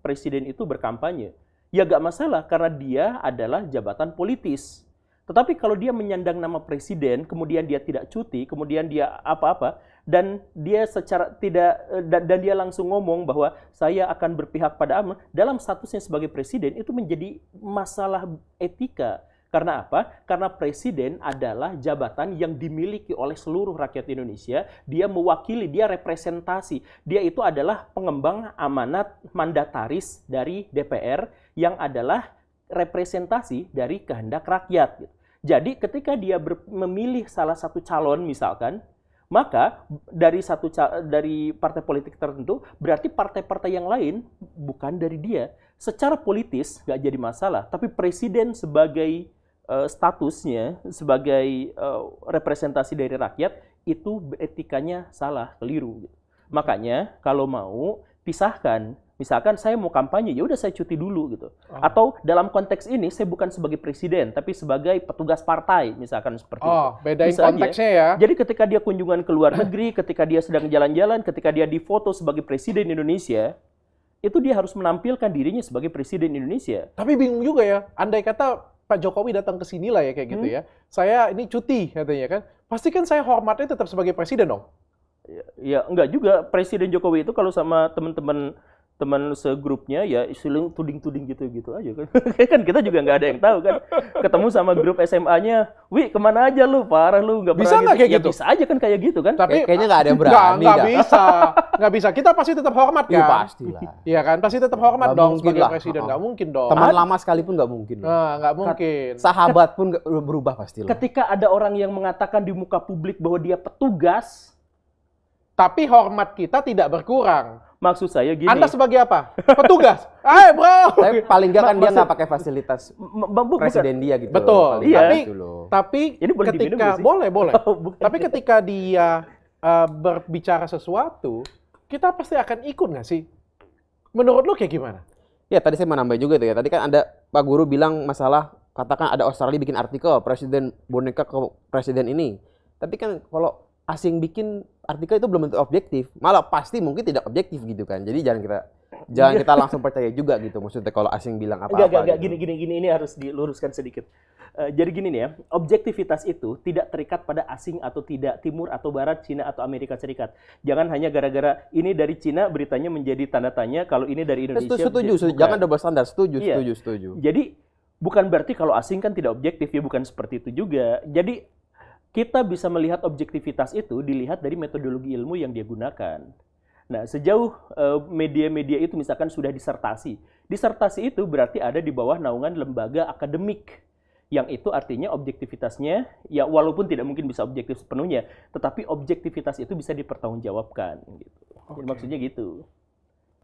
presiden itu berkampanye. Ya nggak masalah karena dia adalah jabatan politis. Tetapi kalau dia menyandang nama presiden, kemudian dia tidak cuti, kemudian dia apa-apa, dan dia secara tidak dan dia langsung ngomong bahwa saya akan berpihak pada AMNO dalam statusnya sebagai presiden, itu menjadi masalah etika. Karena apa? Karena presiden adalah jabatan yang dimiliki oleh seluruh rakyat Indonesia. Dia mewakili, dia representasi. Dia itu adalah pengembang amanat mandataris dari DPR yang adalah representasi dari kehendak rakyat. Jadi ketika dia memilih salah satu calon misalkan, maka dari partai politik tertentu, berarti partai-partai yang lain bukan dari dia. Secara politis nggak jadi masalah, tapi presiden sebagai statusnya, sebagai representasi dari rakyat, itu etikanya salah, keliru. Makanya kalau mau pisahkan, misalkan saya mau kampanye, ya udah saya cuti dulu gitu. Atau dalam konteks ini saya bukan sebagai presiden, tapi sebagai petugas partai, misalkan seperti itu. Bedain Bisa aja. konteksnya ya. Jadi ketika dia kunjungan ke luar negeri, ketika dia sedang jalan-jalan, ketika dia difoto sebagai presiden Indonesia, itu dia harus menampilkan dirinya sebagai presiden Indonesia. Tapi bingung juga ya, andai kata Pak Jokowi datang ke sini lah ya kayak gitu ya. Saya ini cuti katanya kan. Pasti kan saya hormatnya tetap sebagai presiden dong. Ya enggak juga, Presiden Jokowi itu kalau sama teman-teman segrupnya ya istilah tuding-tuding gitu-gitu aja kan. Kan kita juga nggak ada yang tahu kan. Ketemu sama grup SMA-nya, "Wih, kemana aja lu? Parah lu, nggak Bisa pernah nggak kayak Ya gitu? bisa aja kan kayak gitu kan. Tapi Kayaknya nggak ada yang berani. nggak bisa. Nggak bisa. Kita pasti tetap hormat kan? Iya pastilah. Iya kan? Pasti tetap hormat Nggak dong mungkin sebagai lah. presiden. Nggak mungkin dong. Teman lama sekalipun nggak mungkin. Nah, nggak mungkin. Sahabat pun nggak berubah pastilah. Ketika ada orang yang mengatakan di muka publik bahwa dia petugas, Tapi hormat kita tidak berkurang. maksud saya gini. Anda sebagai apa? Petugas. Bro. Tapi paling nggak kan dia Maksud- nggak pakai fasilitas Bukan. presiden dia gitu. Betul. Paling Iya. nggak Tapi gitu loh. tapi Ini boleh diminum ketika nggak sih? boleh. Oh, bukan. Tapi ketika dia berbicara sesuatu, kita pasti akan ikut nggak sih? Menurut lu kayak gimana? Ya tadi saya mau nambahin juga itu ya. Tadi kan ada Pak Guru bilang masalah katakan ada Australia bikin artikel presiden boneka ke presiden ini. Tapi kan kalau asing bikin artikel itu belum tentu objektif. Malah pasti mungkin tidak objektif gitu kan. Jadi jangan kita langsung percaya juga gitu. Maksudnya kalau asing bilang apa-apa. Enggak, gitu. gini ini harus diluruskan sedikit. Jadi gini nih ya, objektivitas itu tidak terikat pada asing atau tidak, timur atau barat, Cina atau Amerika Serikat. Jangan hanya gara-gara ini dari Cina beritanya menjadi tanda tanya, kalau ini dari Indonesia. Setuju. bukan. Jangan double standar. Setuju. Iya. Jadi bukan berarti kalau asing kan tidak objektif ya, bukan seperti itu juga. Jadi kita bisa melihat objektivitas itu dilihat dari metodologi ilmu yang dia gunakan. Nah, sejauh media-media itu misalkan sudah disertasi. Disertasi itu berarti ada di bawah naungan lembaga akademik. Yang itu artinya objektivitasnya, ya walaupun tidak mungkin bisa objektif sepenuhnya, tetapi objektivitas itu bisa dipertanggungjawabkan. Gitu. Jadi maksudnya gitu.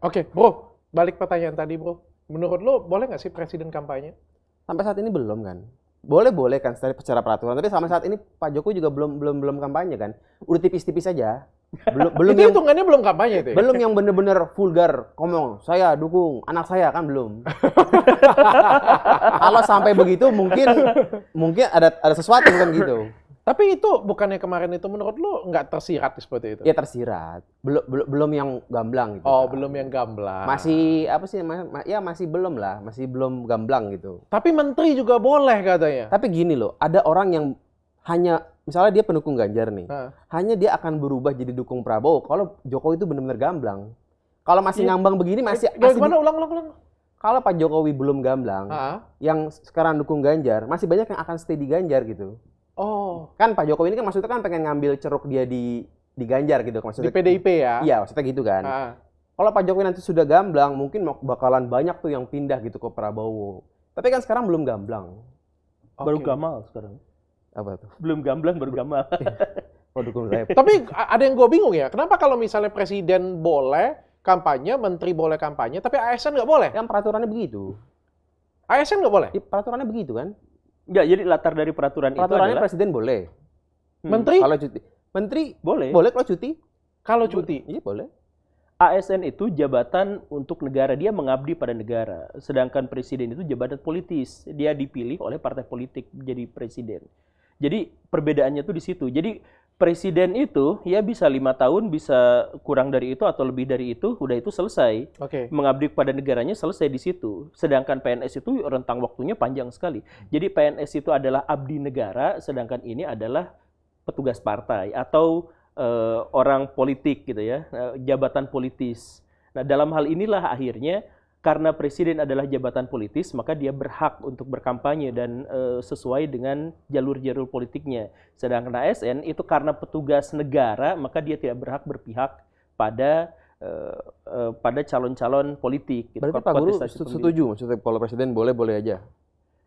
Oke, bro. Balik pertanyaan tadi, bro. Menurut lu boleh nggak sih presiden kampanye? Sampai saat ini belum kan? Boleh kan secara peraturan. Tapi sampai saat ini Pak Jokowi juga belum kampanye kan? Udah tipis-tipis saja. Belum Itu yang hitungannya belum kampanye itu ya? belum yang bener-bener vulgar ngomong saya dukung anak saya kan belum. Kalau sampai begitu mungkin ada sesuatu kan gitu. Tapi itu bukannya kemarin itu menurut lu nggak tersirat seperti itu? Ya tersirat. Belum yang gamblang gitu. Oh, kan. belum yang gamblang. Masih apa sih ya masih belum lah, masih belum gamblang gitu. Tapi menteri juga boleh katanya. Tapi gini loh, ada orang yang hanya misalnya dia pendukung Ganjar nih. Hah. Hanya dia akan berubah jadi dukung Prabowo kalau Jokowi itu benar-benar gamblang. Kalau masih ngambang begini masih Gimana ulang? kalau Pak Jokowi belum gamblang, Ah. yang sekarang dukung Ganjar, masih banyak yang akan stay di Ganjar gitu. Oh, Kan Pak Jokowi ini kan maksudnya kan pengen ngambil ceruk dia di Ganjar gitu di maksudnya. PDIP ya? Iya, maksudnya gitu kan. Ah. Kalau Pak Jokowi nanti sudah gamblang, mungkin bakalan banyak tuh yang pindah gitu ke Prabowo. Tapi kan sekarang belum gamblang. Baru Oke. gamal sekarang. Apa tuh? Belum gamblang, baru gamal. Oh, dukung saya. Tapi ada yang gue bingung ya, kenapa kalau misalnya presiden boleh kampanye, menteri boleh kampanye, tapi ASN nggak boleh? Yang peraturannya begitu. ASN nggak boleh? Peraturannya begitu kan? Enggak, jadi latar dari peraturan itu Peraturannya adalah presiden boleh. Menteri Kalau cuti. Menteri boleh. boleh kalau cuti? kalau cuti. Iya, boleh. ASN itu jabatan untuk negara, dia mengabdi pada negara. Sedangkan presiden itu jabatan politis, dia dipilih oleh partai politik jadi presiden. Jadi perbedaannya tuh di situ. Jadi presiden itu ya bisa 5 tahun, bisa kurang dari itu atau lebih dari itu, udah itu selesai. Oke. Mengabdi pada negaranya selesai di situ. Sedangkan PNS itu rentang waktunya panjang sekali. Jadi PNS itu adalah abdi negara, sedangkan ini adalah petugas partai atau orang politik gitu ya, jabatan politis. Nah, dalam hal inilah akhirnya karena presiden adalah jabatan politis, maka dia berhak untuk berkampanye dan sesuai dengan jalur-jalur politiknya. Sedangkan ASN itu karena petugas negara, maka dia tidak berhak berpihak pada calon-calon politik. Gitu, Berarti Pak Guru kontestasi pemilu. setuju maksudnya kalau presiden boleh aja.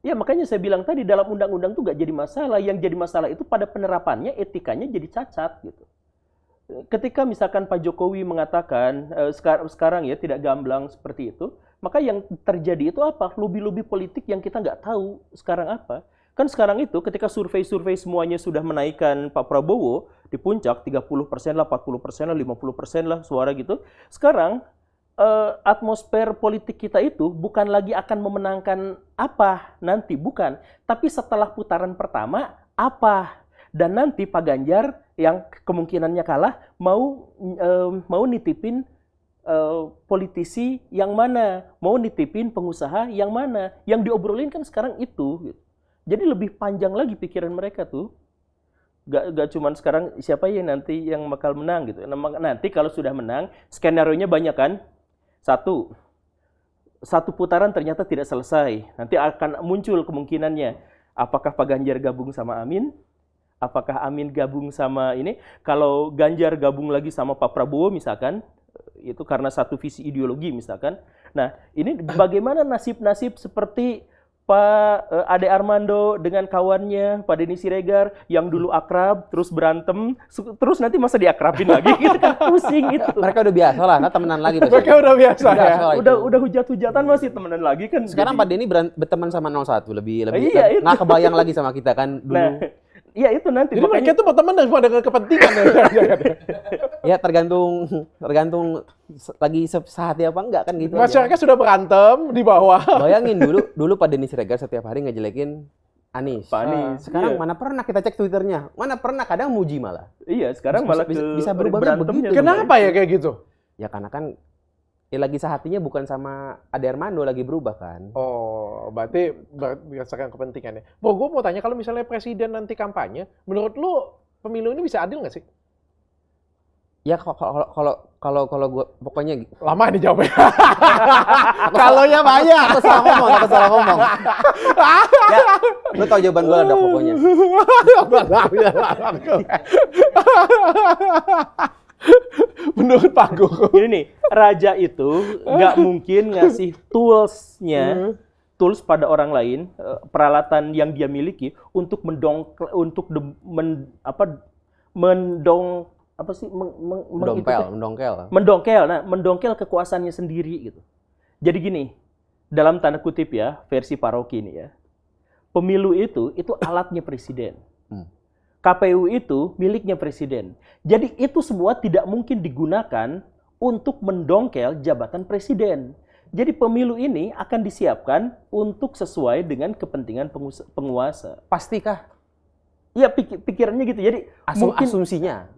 Ya makanya saya bilang tadi dalam undang-undang itu nggak jadi masalah. Yang jadi masalah itu pada penerapannya, etikanya jadi cacat gitu. Ketika misalkan Pak Jokowi mengatakan sekarang ya tidak gamblang seperti itu, maka yang terjadi itu apa? Lobby-lobby politik yang kita nggak tahu sekarang apa. Kan sekarang itu ketika survei-survei semuanya sudah menaikkan Pak Prabowo di puncak 30% lah, 40% lah, 50% lah suara gitu. Sekarang atmosfer politik kita itu bukan lagi akan memenangkan apa nanti, bukan. Tapi setelah putaran pertama, apa? Dan nanti Pak Ganjar yang kemungkinannya kalah mau nitipin politisi yang mana, mau nitipin pengusaha yang mana. Yang diobrolin kan sekarang itu. Jadi lebih panjang lagi pikiran mereka tuh. Gak cuman sekarang siapa ya nanti yang bakal menang gitu. Nanti kalau sudah menang, skenario-nya banyak kan. Satu putaran ternyata tidak selesai. Nanti akan muncul kemungkinannya. Apakah Pak Ganjar gabung sama Amin? Apakah Amin gabung sama ini? Kalau Ganjar gabung lagi sama Pak Prabowo misalkan, itu karena satu visi ideologi misalkan. Nah, ini bagaimana nasib-nasib seperti Pak Ade Armando dengan kawannya, Pak Denny Siregar, yang dulu akrab, terus berantem, terus nanti masa diakrabin lagi, gitu kan pusing itu. Mereka udah biasa lah, nah temenan lagi. Mereka udah biasa ya. Udah hujat-hujatan masih temenan lagi kan. Sekarang jadi- Pak Denny berteman sama 01, lebih Iya, itu. nggak kebayang lagi sama kita kan dulu. Nah, iya itu nanti. Jadi mereka tuh berteman dengan kepentingan. Ya tergantung lagi sehatnya apa enggak kan gitu. aja. Masyarakat sudah berantem di bawah. Bayangin dulu Pak Denny Siregar setiap hari ngejelekin Anies. Pak Anies, Sekarang iya. mana pernah kita cek Twitternya? Mana pernah kadang muji malah. Iya, sekarang malah bisa berubah berantemnya. begitu. Kenapa ya kayak gitu? Ya karena kan lagi sehatinya bukan sama Ade Armando, lagi berubah kan. Oh, berarti berdasarkan kepentingannya. Bro, gue mau tanya kalau misalnya presiden nanti kampanye, menurut lu pemilu ini bisa adil nggak sih? Ya kalau gue pokoknya Lama nih jawabnya. Kalau ya banyak. aku salah ngomong. Ya, lu tau jawaban gue dok pokoknya. Menurut Pak Guru. Ini nih, raja itu nggak mungkin ngasih tools pada orang lain, peralatan yang dia miliki untuk mendongkel kekuasaannya sendiri gitu. Jadi gini, dalam tanda kutip ya, versi Paroki ini ya. Pemilu itu alatnya presiden. KPU itu miliknya presiden. Jadi itu semua tidak mungkin digunakan untuk mendongkel jabatan presiden. Jadi pemilu ini akan disiapkan untuk sesuai dengan kepentingan penguasa. Pastikah? Iya, pikirannya gitu. Jadi Asumsinya.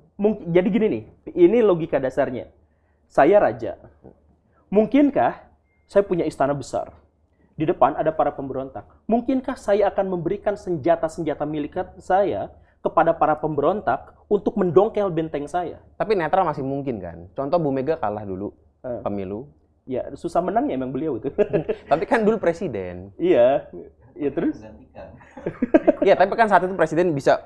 jadi gini nih, ini logika dasarnya. Saya raja. Mungkinkah saya punya istana besar? Di depan ada para pemberontak. Mungkinkah saya akan memberikan senjata-senjata milik saya kepada para pemberontak untuk mendongkel benteng saya? Tapi netral masih mungkin kan? Contoh Bu Mega kalah dulu pemilu. Ya, susah menangnya emang beliau itu. Tapi kan dulu presiden. Iya. Ya terus? Iya, tapi kan saat itu presiden bisa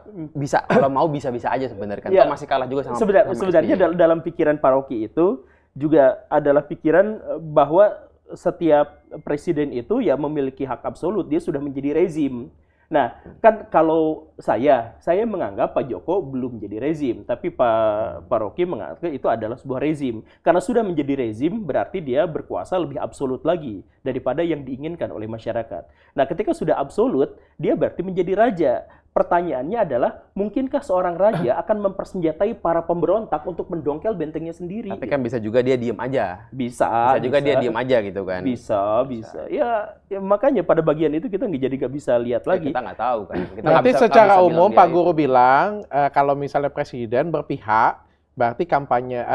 kalau mau bisa aja sebenarnya kan. Ya, Toh masih kalah juga sama sebenarnya SBY. dalam pikiran Paroki itu juga adalah pikiran bahwa setiap presiden itu ya memiliki hak absolut, dia sudah menjadi rezim. Nah, kan kalau saya menganggap Pak Joko belum menjadi rezim, tapi Pak Rocky menganggap itu adalah sebuah rezim. Karena sudah menjadi rezim, berarti dia berkuasa lebih absolut lagi daripada yang diinginkan oleh masyarakat. Nah, ketika sudah absolut, dia berarti menjadi raja. Pertanyaannya adalah, mungkinkah seorang raja akan mempersenjatai para pemberontak untuk mendongkel bentengnya sendiri? Tapi kan bisa juga dia diem aja. Bisa Juga dia diem aja gitu kan. Bisa. Ya makanya pada bagian itu kita nggak bisa lihat Ya, lagi. kita nggak tahu kan. Kita Berarti nggak bisa secara bilang umum dia Pak itu. Guru bilang kalau misalnya presiden berpihak, berarti kampanye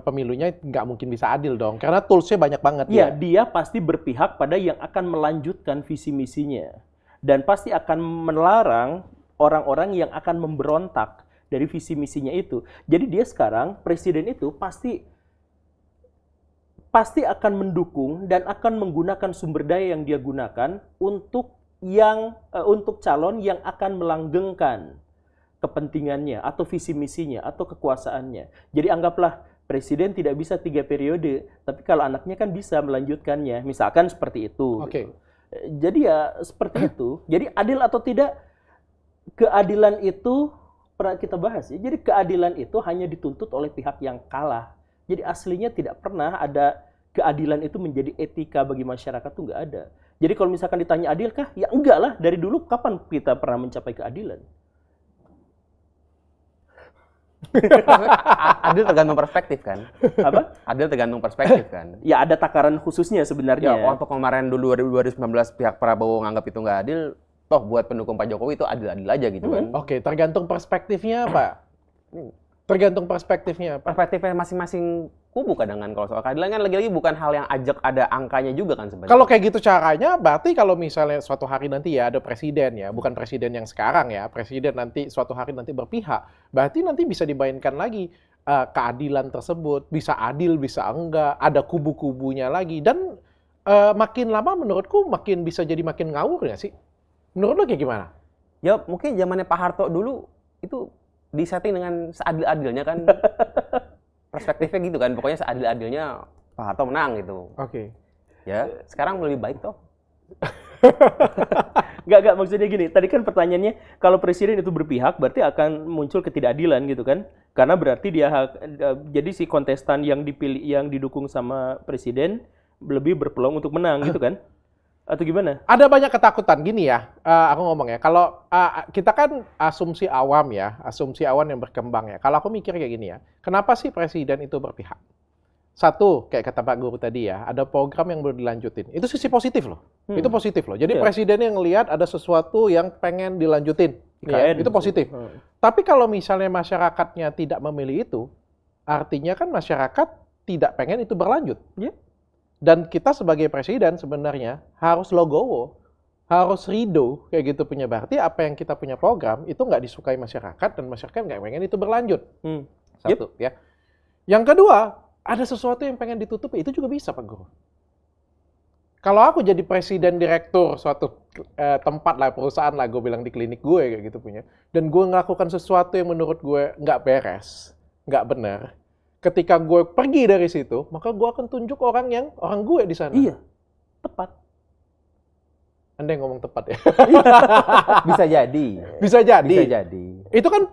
pemilunya nggak mungkin bisa adil dong, karena toolsnya banyak banget. Ya, dia pasti berpihak pada yang akan melanjutkan visi misinya dan pasti akan melarang orang-orang yang akan memberontak dari visi misinya itu. Jadi dia sekarang presiden itu pasti akan mendukung dan akan menggunakan sumber daya yang dia gunakan untuk calon yang akan melanggengkan kepentingannya atau visi misinya atau kekuasaannya. Jadi anggaplah presiden tidak bisa 3 periode, tapi kalau anaknya kan bisa melanjutkannya. Misalkan seperti itu. Oke. Jadi ya seperti itu. Jadi adil atau tidak, keadilan itu pernah kita bahas ya. Jadi keadilan itu hanya dituntut oleh pihak yang kalah. Jadi aslinya tidak pernah ada keadilan itu menjadi etika bagi masyarakat, tuh nggak ada. Jadi kalau misalkan ditanya adil kah? Ya enggak lah. Dari dulu kapan kita pernah mencapai keadilan? Adil tergantung perspektif kan. Apa? Adil tergantung perspektif kan. Ya ada takaran khususnya sebenarnya. Ya, waktu kemarin dulu 2019 pihak Prabowo nganggap itu nggak adil, toh buat pendukung Pak Jokowi itu adil-adil aja gitu kan. Oke, tergantung perspektifnya apa? Tergantung perspektifnya apa? Perspektifnya masing-masing kubu kadang kan kalau soal keadilan kan lagi-lagi bukan hal yang ajak ada angkanya juga kan sebenarnya. Kalau kayak gitu caranya, berarti kalau misalnya suatu hari nanti ya ada presiden ya, bukan presiden yang sekarang ya, presiden nanti suatu hari nanti berpihak, berarti nanti bisa dimainkan lagi keadilan tersebut, bisa adil, bisa enggak, ada kubu-kubunya lagi, dan makin lama menurutku makin bisa jadi makin ngawur ya sih. Menurut lo kayak gimana? Ya mungkin zamannya Pak Harto dulu itu disetting dengan seadil-adilnya kan. Perspektifnya gitu kan, pokoknya seadil-adilnya Pak Harto menang gitu. Oke. Ya, sekarang lebih baik toh. Nggak, maksudnya gini, tadi kan pertanyaannya, kalau presiden itu berpihak, berarti akan muncul ketidakadilan gitu kan? Karena berarti jadi si kontestan yang dipilih, yang didukung sama presiden, lebih berpeluang untuk menang gitu kan? Atau gimana? Ada banyak ketakutan gini ya, aku ngomong ya, kalau kita kan asumsi awam yang berkembang ya. Kalau aku mikir kayak gini ya, kenapa sih presiden itu berpihak? Satu, kayak kata Pak Guru tadi ya, ada program yang belum dilanjutin. Itu sisi positif loh. Itu positif loh. Jadi presiden yang ngelihat ada sesuatu yang pengen dilanjutin. IKN, itu positif. Tapi kalau misalnya masyarakatnya tidak memilih itu, artinya kan masyarakat tidak pengen itu berlanjut. Ya. Dan kita sebagai presiden sebenarnya harus legowo, harus ridho, kayak gitu punya. Berarti apa yang kita punya program itu nggak disukai masyarakat dan masyarakat nggak pengen itu berlanjut. Satu, ya. Yang kedua, ada sesuatu yang pengen ditutupi, itu juga bisa Pak Guru. Kalau aku jadi presiden direktur suatu tempat lah, perusahaan lah, gue bilang di klinik gue kayak gitu punya, dan gue melakukan sesuatu yang menurut gue nggak beres, nggak benar. Ketika gue pergi dari situ, maka gue akan tunjuk orang gue di sana. Iya, tepat. Anda yang ngomong tepat ya. Bisa jadi. Bisa jadi. Bisa jadi. Itu kan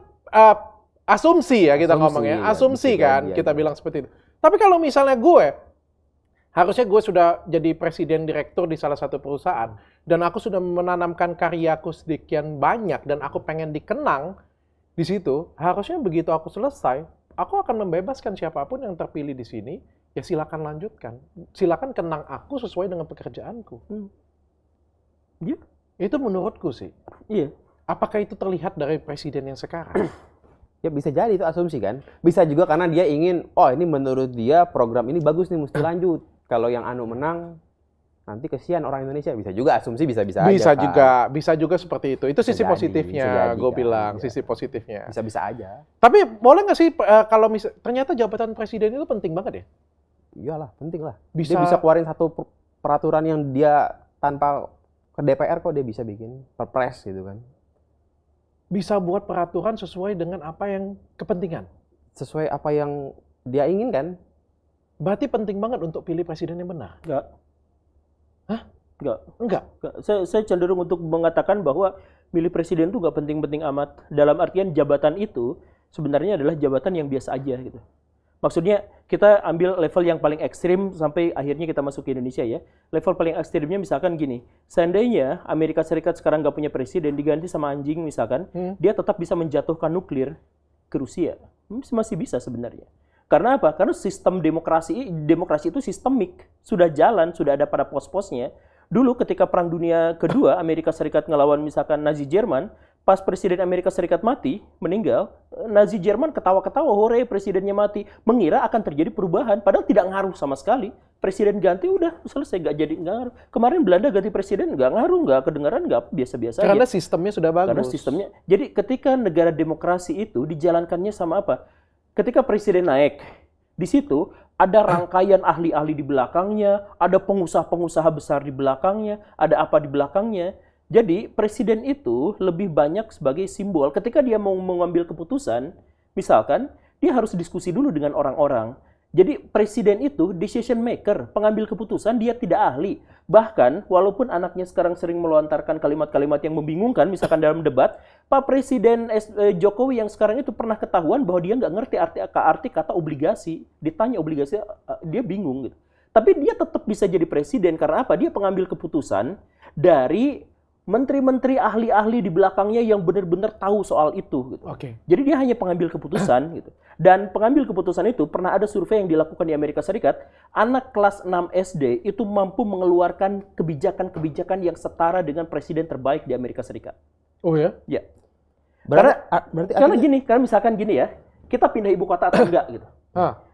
asumsi ya kita Asumsi, ngomongnya. ya, Asumsi bisa kan jadi, kita ya. bilang seperti itu. Tapi kalau misalnya harusnya gue sudah jadi presiden direktur di salah satu perusahaan, dan aku sudah menanamkan karyaku sekian banyak, dan aku pengen dikenang, Di situ harusnya begitu aku selesai, aku akan membebaskan siapapun yang terpilih di sini. Ya silakan lanjutkan, silakan kenang aku sesuai dengan pekerjaanku. Iya. Itu menurutku sih. Iya. Apakah itu terlihat dari presiden yang sekarang? Ya bisa jadi itu asumsi kan. Bisa juga karena dia ingin, oh ini menurut dia program ini bagus nih mesti lanjut. Kalau yang anu menang, nanti kesian orang Indonesia. Bisa juga asumsi bisa-bisa aja kan. Bisa juga seperti itu. Itu Bisa sisi jadi, positifnya, bisa jadi gue kan, bilang, iya. sisi positifnya. Bisa-bisa aja. Tapi boleh nggak sih kalau ternyata jabatan presiden itu penting banget ya? Iyalah, penting lah. Bisa- Dia bisa keluarin satu peraturan yang dia tanpa ke DPR kok dia bisa bikin perpres gitu kan. Bisa buat peraturan sesuai dengan apa yang kepentingan. Sesuai apa yang dia inginkan. Berarti penting banget untuk pilih presiden yang benar. Enggak. Hah? Enggak. Enggak. Enggak. Saya cenderung untuk mengatakan bahwa milih presiden itu nggak penting-penting amat. Dalam artian jabatan itu sebenarnya adalah jabatan yang biasa aja gitu. Maksudnya kita ambil level yang paling ekstrim sampai akhirnya kita masuk ke Indonesia ya. Level paling ekstrimnya misalkan gini, seandainya Amerika Serikat sekarang nggak punya presiden diganti sama anjing misalkan, dia tetap bisa menjatuhkan nuklir ke Rusia. Masih bisa sebenarnya. Karena apa? Karena sistem demokrasi itu sistemik, sudah jalan, sudah ada pada pos-posnya. Dulu ketika Perang Dunia Kedua, Amerika Serikat ngelawan misalkan Nazi Jerman, pas Presiden Amerika Serikat mati, meninggal, Nazi Jerman ketawa-ketawa, hore presidennya mati, mengira akan terjadi perubahan, padahal tidak ngaruh sama sekali. Presiden ganti udah selesai, nggak jadi nggak ngaruh. Kemarin Belanda ganti presiden nggak ngaruh, nggak kedengaran, nggak biasa-biasa aja. Karena sistemnya sudah bagus. Karena sistemnya. Jadi ketika negara demokrasi itu dijalankannya sama apa? Ketika presiden naik, di situ ada rangkaian ahli-ahli di belakangnya, ada pengusaha-pengusaha besar di belakangnya, ada apa di belakangnya. Jadi presiden itu lebih banyak sebagai simbol. Ketika dia mau mengambil keputusan, misalkan dia harus diskusi dulu dengan orang-orang. Jadi presiden itu decision maker, pengambil keputusan, dia tidak ahli. Bahkan walaupun anaknya sekarang sering melontarkan kalimat-kalimat yang membingungkan, misalkan dalam debat, Pak Presiden Jokowi yang sekarang itu pernah ketahuan bahwa dia nggak ngerti arti kata obligasi. Ditanya obligasi, dia bingung gitu. Tapi dia tetap bisa jadi presiden karena apa? Dia pengambil keputusan dari menteri-menteri ahli-ahli di belakangnya yang benar-benar tahu soal itu. Gitu. Oke. Jadi dia hanya pengambil keputusan. Gitu. Dan pengambil keputusan itu pernah ada survei yang dilakukan di Amerika Serikat, anak kelas 6 SD itu mampu mengeluarkan kebijakan-kebijakan yang setara dengan presiden terbaik di Amerika Serikat. Oh ya? Ya. Berarti Karena misalkan gini ya, kita pindah ibu kota atau enggak gitu.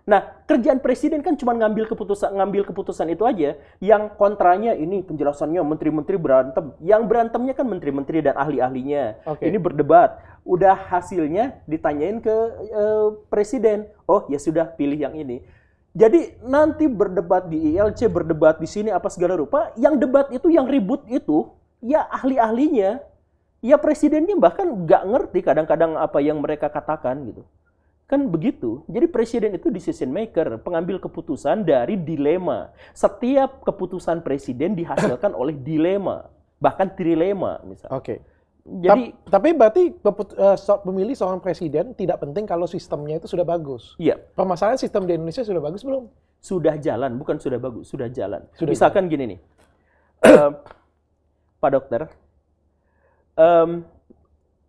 Nah, kerjaan presiden kan cuma ngambil keputusan itu aja. Yang kontranya ini penjelasannya menteri-menteri berantem. Yang berantemnya kan menteri-menteri dan ahli-ahlinya. Oke. Ini berdebat. Udah hasilnya ditanyain ke presiden. Oh, ya sudah pilih yang ini. Jadi nanti berdebat di ILC, berdebat di sini apa segala rupa. Yang debat itu, yang ribut itu, ya ahli-ahlinya. Ya presidennya bahkan nggak ngerti kadang-kadang apa yang mereka katakan gitu. Kan begitu. Jadi presiden itu decision maker, pengambil keputusan dari dilema. Setiap keputusan presiden dihasilkan oleh dilema, bahkan trilema misalnya. Oke. Jadi Tapi berarti memilih seorang presiden tidak penting kalau sistemnya itu sudah bagus. iya, Permasalahan sistem di Indonesia sudah bagus belum? sudah jalan, bukan sudah bagus, sudah jalan. Sudah Misalkan gini nih, Pak Dokter,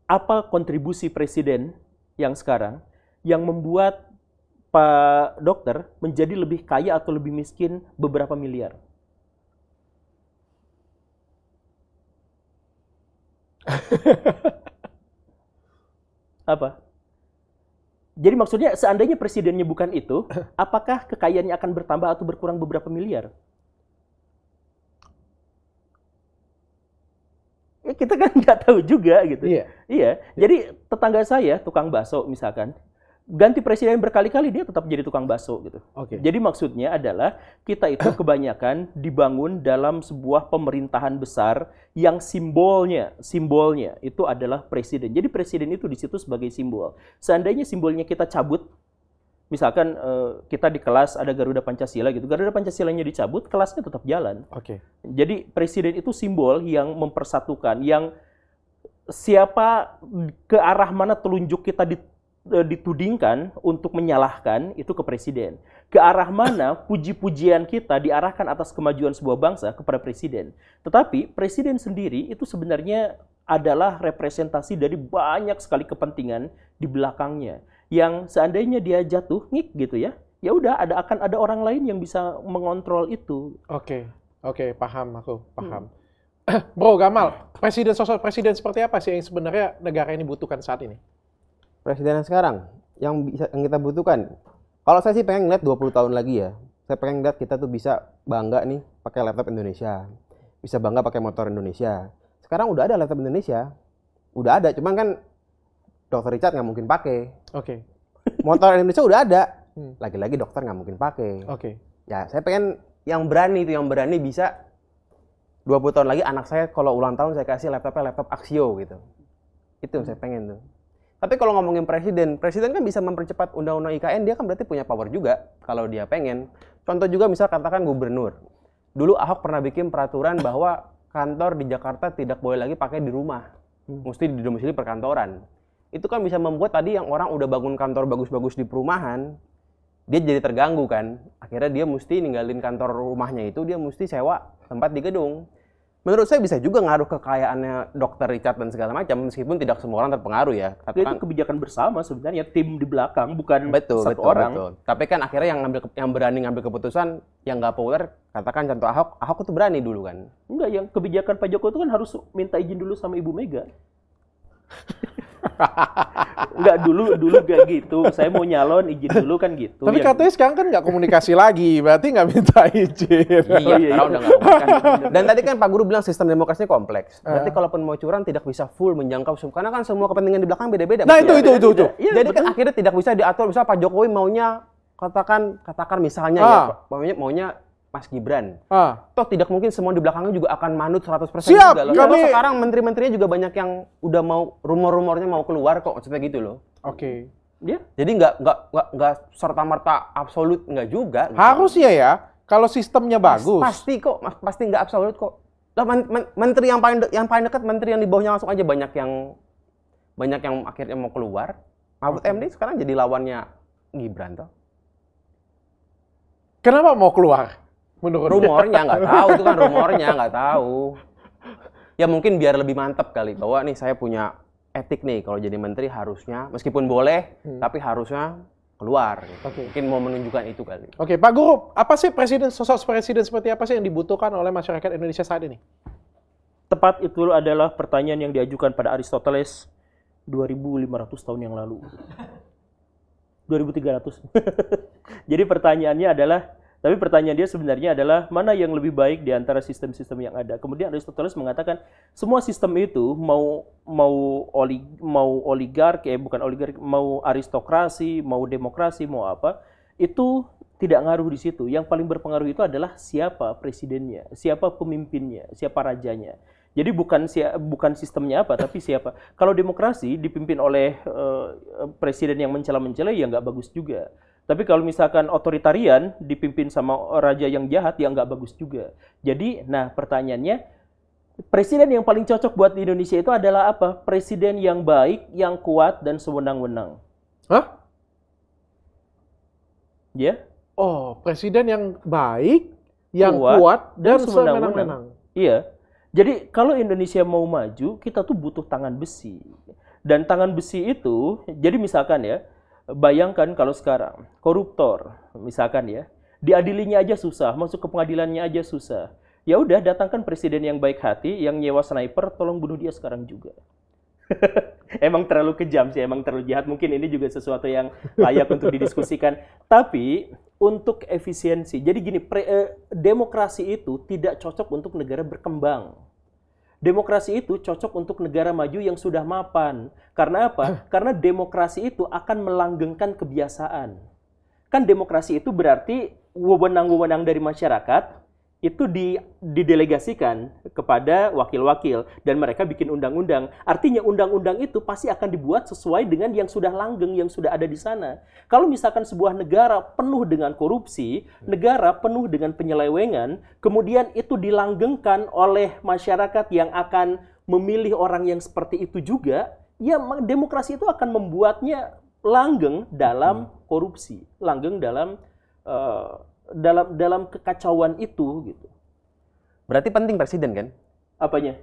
apa kontribusi presiden yang sekarang yang membuat Pak Dokter menjadi lebih kaya atau lebih miskin beberapa miliar? Apa? Jadi maksudnya seandainya presidennya bukan itu, apakah kekayaannya akan bertambah atau berkurang beberapa miliar? Ya kita kan nggak tahu juga gitu. Iya. Iya. Jadi tetangga saya tukang bakso misalkan, ganti presiden berkali-kali dia tetap jadi tukang bakso gitu. Oke. Jadi maksudnya adalah kita itu kebanyakan dibangun dalam sebuah pemerintahan besar yang simbolnya itu adalah presiden. Jadi presiden itu di situ sebagai simbol. Seandainya simbolnya kita cabut, misalkan kita di kelas ada Garuda Pancasila gitu, Garuda Pancasilanya dicabut, kelasnya tetap jalan. Oke. Jadi presiden itu simbol yang mempersatukan, yang siapa ke arah mana telunjuk kita ditudingkan untuk menyalahkan itu ke presiden. Ke arah mana puji-pujian kita diarahkan atas kemajuan sebuah bangsa kepada presiden. Tetapi presiden sendiri itu sebenarnya adalah representasi dari banyak sekali kepentingan di belakangnya. Yang seandainya dia jatuh, ngik gitu ya, ya udah akan ada orang lain yang bisa mengontrol itu. Oke, paham aku, paham. Bro Gamal, sosok presiden seperti apa sih yang sebenarnya negara ini butuhkan saat ini? Presiden yang sekarang yang kita butuhkan. Kalau saya sih pengen ngeliat 20 tahun lagi ya. Saya pengen ngeliat kita tuh bisa bangga nih pakai laptop Indonesia. Bisa bangga pakai motor Indonesia. Sekarang udah ada laptop Indonesia. Udah ada, cuman kan Dr. Richard nggak mungkin pakai. Oke. Motor Indonesia udah ada. Lagi-lagi dokter nggak mungkin pakai. Oke. Ya, saya pengen yang berani bisa 20 tahun lagi anak saya kalau ulang tahun saya kasih laptop Axio gitu. Itu yang saya pengen tuh. Tapi kalau ngomongin presiden kan bisa mempercepat undang-undang IKN, dia kan berarti punya power juga kalau dia pengen. Contoh juga misal katakan gubernur. Dulu Ahok pernah bikin peraturan bahwa kantor di Jakarta tidak boleh lagi pakai di rumah. Mesti di domisili perkantoran. Itu kan bisa membuat tadi yang orang udah bangun kantor bagus-bagus di perumahan, dia jadi terganggu kan. Akhirnya dia mesti ninggalin kantor rumahnya itu, dia mesti sewa tempat di gedung. Menurut saya bisa juga ngaruh kekayaannya Dr. Richard dan segala macam, meskipun tidak semua orang terpengaruh ya. Tapi Itu kebijakan bersama sebenarnya, tim di belakang, bukan betul, satu orang. Betul. Tapi kan akhirnya yang berani ngambil keputusan yang nggak populer, katakan contoh Ahok itu berani dulu kan. Enggak, yang kebijakan Pak Jokowi itu kan harus minta izin dulu sama Ibu Mega. Enggak, dulu gak gitu. Saya mau nyalon izin dulu kan gitu. Tapi ya. katanya sekarang kan nggak komunikasi lagi, berarti nggak minta izin. Iya, iya. karena udah nggak komunikasi. Dan tadi kan Pak Guru bilang sistem demokrasinya kompleks. Berarti kalaupun mau curang tidak bisa full menjangkau semua. Karena kan semua kepentingan di belakang beda-beda. Nah betul ya? itu. Iya, Jadi kan akhirnya tidak bisa diatur. Misal Pak Jokowi maunya katakan misalnya ya maunya Mas Gibran. Toh tidak mungkin semua di belakangnya juga akan manut 100% Siap, juga loh. kami- Kalau sekarang menteri-menterinya juga banyak yang udah mau rumor-rumornya mau keluar kok, maksudnya gitu loh. Oke. Ya, Jadi nggak serta-merta absolut nggak juga. Gitu. Harusnya ya, kalau sistemnya bagus. Pasti kok, pasti nggak absolut kok. Lah menteri yang paling dekat, menteri yang di bawahnya langsung aja banyak yang akhirnya mau keluar. Mahfud MD sekarang jadi lawannya Gibran toh. Kenapa mau keluar? Menurut Rumornya nggak tahu, itu kan rumornya nggak tahu. Ya mungkin biar lebih mantap kali bahwa nih saya punya etik nih kalau jadi menteri harusnya meskipun boleh tapi harusnya keluar. Gitu. Oke. Mungkin mau menunjukkan itu kali. Oke, Pak Guru, apa sih sosok presiden seperti apa sih yang dibutuhkan oleh masyarakat Indonesia saat ini? tepat itu adalah pertanyaan yang diajukan pada Aristoteles 2500 tahun yang lalu. 2300. Jadi pertanyaannya adalah, tapi pertanyaan dia sebenarnya adalah mana yang lebih baik di antara sistem-sistem yang ada. Kemudian Aristoteles mengatakan semua sistem itu mau oligarki, bukan oligarki, mau aristokrasi, mau demokrasi, mau apa, itu tidak ngaruh di situ. Yang paling berpengaruh itu adalah siapa presidennya, siapa pemimpinnya, siapa rajanya. Jadi bukan sistemnya apa, tapi siapa. Kalau demokrasi dipimpin oleh presiden yang mencela-mencela, ya nggak bagus juga. Tapi kalau misalkan otoritarian dipimpin sama raja yang jahat, ya nggak bagus juga. Jadi, nah pertanyaannya, presiden yang paling cocok buat di Indonesia itu adalah apa? Presiden yang baik, yang kuat, dan sewenang-wenang. Hah? Ya? Oh, presiden yang baik, yang kuat, dan sewenang-wenang. Iya. Jadi kalau Indonesia mau maju, kita tuh butuh tangan besi. Dan tangan besi itu, jadi misalkan ya, bayangkan kalau sekarang koruptor, misalkan ya, diadilinya aja susah, masuk ke pengadilannya aja susah. Ya udah, datangkan presiden yang baik hati, yang nyewa sniper, tolong bunuh dia sekarang juga. Emang terlalu kejam sih, emang terlalu jahat. Mungkin ini juga sesuatu yang layak untuk didiskusikan. Tapi untuk efisiensi, jadi gini, demokrasi itu tidak cocok untuk negara berkembang. Demokrasi itu cocok untuk negara maju yang sudah mapan. Karena apa? Karena demokrasi itu akan melanggengkan kebiasaan. Kan demokrasi itu berarti wewenang-wewenang dari masyarakat itu didelegasikan kepada wakil-wakil dan mereka bikin undang-undang. Artinya undang-undang itu pasti akan dibuat sesuai dengan yang sudah langgeng, yang sudah ada di sana. Kalau misalkan sebuah negara penuh dengan korupsi, negara penuh dengan penyelewengan, kemudian itu dilanggengkan oleh masyarakat yang akan memilih orang yang seperti itu juga, ya demokrasi itu akan membuatnya langgeng dalam korupsi, langgeng dalam kekacauan itu gitu. Berarti penting presiden kan? Apanya?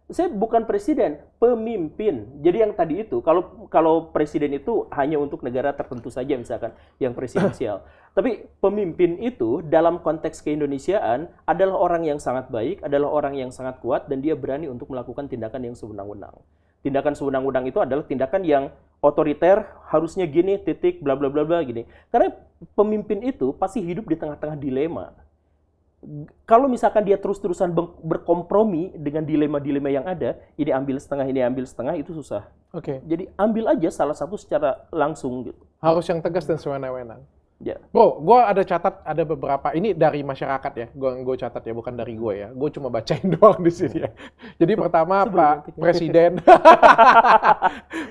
Saya bukan presiden, pemimpin. Jadi yang tadi itu, kalau presiden itu hanya untuk negara tertentu saja misalkan, yang presidensial. Tapi pemimpin itu dalam konteks keindonesiaan adalah orang yang sangat baik, adalah orang yang sangat kuat, dan dia berani untuk melakukan tindakan yang sewenang-wenang. Tindakan sewenang-wenang itu adalah tindakan yang otoriter, harusnya gini, titik, bla bla bla bla gini. Karena pemimpin itu pasti hidup di tengah-tengah dilema. Kalau misalkan dia terus-terusan berkompromi dengan dilema-dilema yang ada, ini ambil setengah, itu susah. Oke. Jadi ambil aja salah satu secara langsung gitu. Harus yang tegas dan sewenang-wenang. Ya. Bro, gue ada catat, ada beberapa, ini dari masyarakat ya, gue catat ya, bukan dari gue ya. Gue cuma bacain doang di sini ya. Jadi pertama Pak Presiden,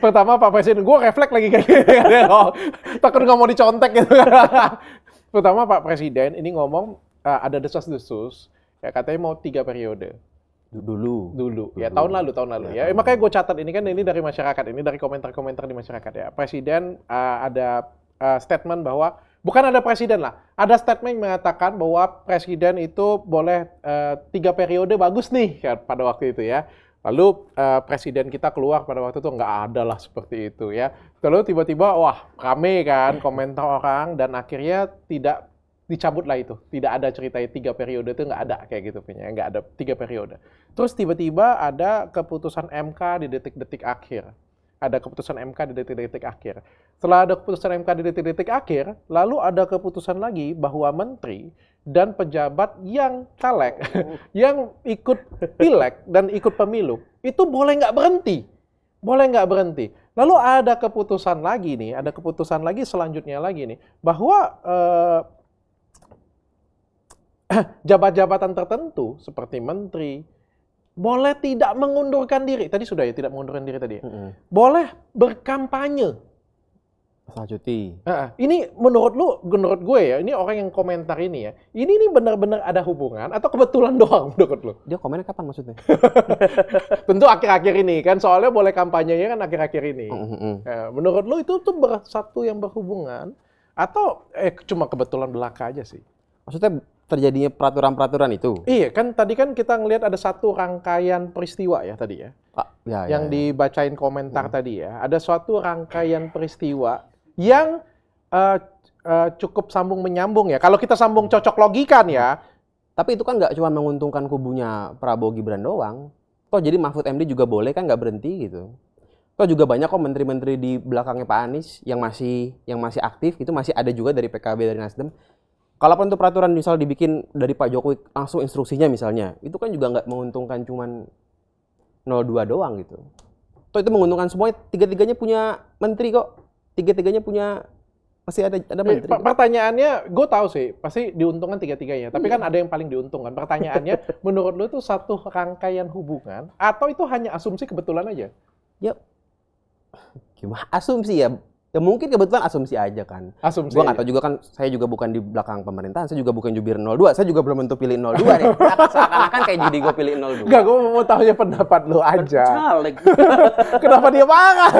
pertama Pak Presiden, gue refleks lagi kayak gini. Takut nggak mau dicontek gitu. Pertama Pak Presiden ini ngomong, ada desas-desus, ya katanya mau 3 periode. Dulu. Ya tahun lalu ya. Makanya gue catat ini kan, ini dari masyarakat, ini dari komentar-komentar di masyarakat ya. Presiden ada statement bahwa, bukan ada presiden lah, ada statement mengatakan bahwa presiden itu boleh 3 periode bagus nih kan, pada waktu itu ya. Lalu presiden kita keluar pada waktu itu nggak ada lah seperti itu ya. Lalu tiba-tiba wah rame kan komentar orang, dan akhirnya tidak dicabut lah itu. Tidak ada cerita 3 periode itu, nggak ada kayak gitu punya, nggak ada 3 periode. Terus tiba-tiba ada keputusan MK di detik-detik akhir. Ada keputusan MK di detik-detik akhir. Setelah ada keputusan MK di detik-detik akhir, lalu ada keputusan lagi bahwa menteri dan pejabat yang caleg, yang ikut pileg dan ikut pemilu, itu boleh nggak berhenti. Boleh nggak berhenti. Lalu ada keputusan lagi nih, ada keputusan lagi selanjutnya lagi nih, bahwa jabat-jabatan tertentu seperti menteri boleh tidak mengundurkan diri. Tadi sudah ya, tidak mengundurkan diri tadi ya. Boleh berkampanye. Masa cuti. Ini menurut gue ya, ini orang yang komentar ini ya, ini benar-benar ada hubungan atau kebetulan doang menurut lu? Dia komennya kapan maksudnya? Tentu akhir-akhir ini kan, soalnya boleh kampanyenya kan akhir-akhir ini. Menurut lu itu tuh satu yang berhubungan atau cuma kebetulan belaka aja sih? Maksudnya terjadinya peraturan-peraturan itu? Iya, kan tadi kan kita ngelihat ada satu rangkaian peristiwa ya tadi ya. Yang dibacain komentar tadi ya. Ada suatu rangkaian peristiwa yang cukup sambung menyambung ya. Kalau kita sambung cocok logikan ya. Tapi itu kan nggak cuma menguntungkan kubunya Prabowo Gibran doang. Toh jadi Mahfud MD juga boleh kan, nggak berhenti gitu. Toh juga banyak kok menteri-menteri di belakangnya Pak Anies yang masih aktif, itu masih ada juga dari PKB, dari Nasdem. Kalaupun itu peraturan misal dibikin dari Pak Jokowi langsung instruksinya misalnya, itu kan juga nggak menguntungkan cuman 02 doang gitu. Toh itu menguntungkan semuanya, tiga-tiganya punya menteri kok. Tiga-tiganya punya, masih ada menteri. Pertanyaannya, gue tahu sih, pasti diuntungkan tiga-tiganya. Tapi kan ada yang paling diuntungkan. Pertanyaannya, menurut lu itu satu rangkaian hubungan, atau itu hanya asumsi kebetulan aja? Ya, gimana? Asumsi ya. Ya mungkin kebetulan asumsi aja kan. Asumsi. Gua nggak tahu juga kan, saya juga bukan di belakang pemerintahan, saya juga bukan jubir 02, saya juga belum tentu pilih 02 nih. Seakan-akan kayak jadi gue pilih 02. Enggak, gue mau tahu ya pendapat lu aja. Caleg. Kenapa dia marah?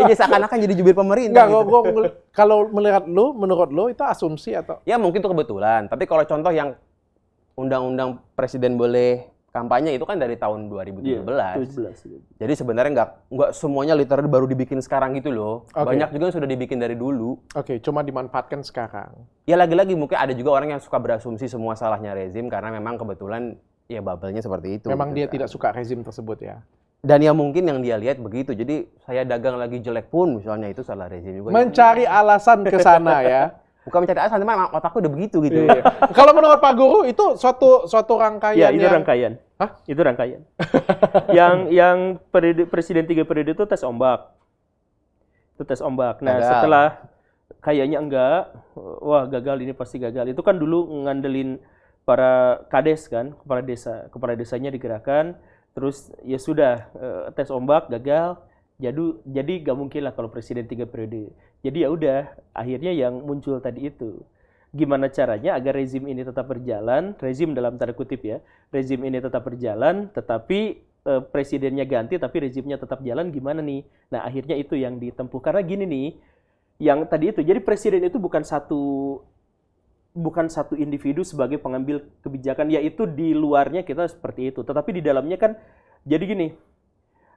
Ya seakan-akan jadi jubir pemerintah. Enggak, Gitu. kalau menurut lu itu asumsi atau? Ya mungkin itu kebetulan, tapi kalau contoh yang undang-undang presiden boleh kampanye itu kan dari tahun 2017. Jadi sebenarnya nggak semuanya literally baru dibikin sekarang gitu loh. Okay. Banyak juga yang sudah dibikin dari dulu. Oke, cuma dimanfaatkan sekarang. Ya lagi-lagi mungkin ada juga orang yang suka berasumsi semua salahnya rezim karena memang kebetulan ya bubble-nya seperti itu. Memang gitu dia kan. tidak suka rezim tersebut ya. Dan ya mungkin yang dia lihat begitu. Jadi saya dagang lagi jelek pun misalnya itu salah rezim juga. Mencari alasan ke sana ya. Bukan mencari alasan, memang otakku udah begitu gitu. Iya. Kalau menurut Pak Guru itu suatu rangkaian Ya, itu rangkaian. Hah? Itu rangkaian. yang presiden 3 periode itu tes ombak. Itu tes ombak. Nah, Gagal. setelah kayaknya enggak, wah gagal, ini pasti gagal. Itu kan dulu ngandelin para kades kan, kepala desanya digerakkan, terus ya sudah tes ombak gagal. Jadi gak mungkin lah kalau presiden 3 periode. Jadi ya udah, akhirnya yang muncul tadi itu. Gimana caranya agar rezim ini tetap berjalan, rezim dalam tanda kutip ya, rezim ini tetap berjalan, tetapi presidennya ganti, tapi rezimnya tetap jalan, gimana nih? Nah akhirnya itu yang ditempuh. Karena gini nih, yang tadi itu, jadi presiden itu bukan satu individu sebagai pengambil kebijakan, yaitu di luarnya kita seperti itu. Tetapi di dalamnya kan Jadi gini,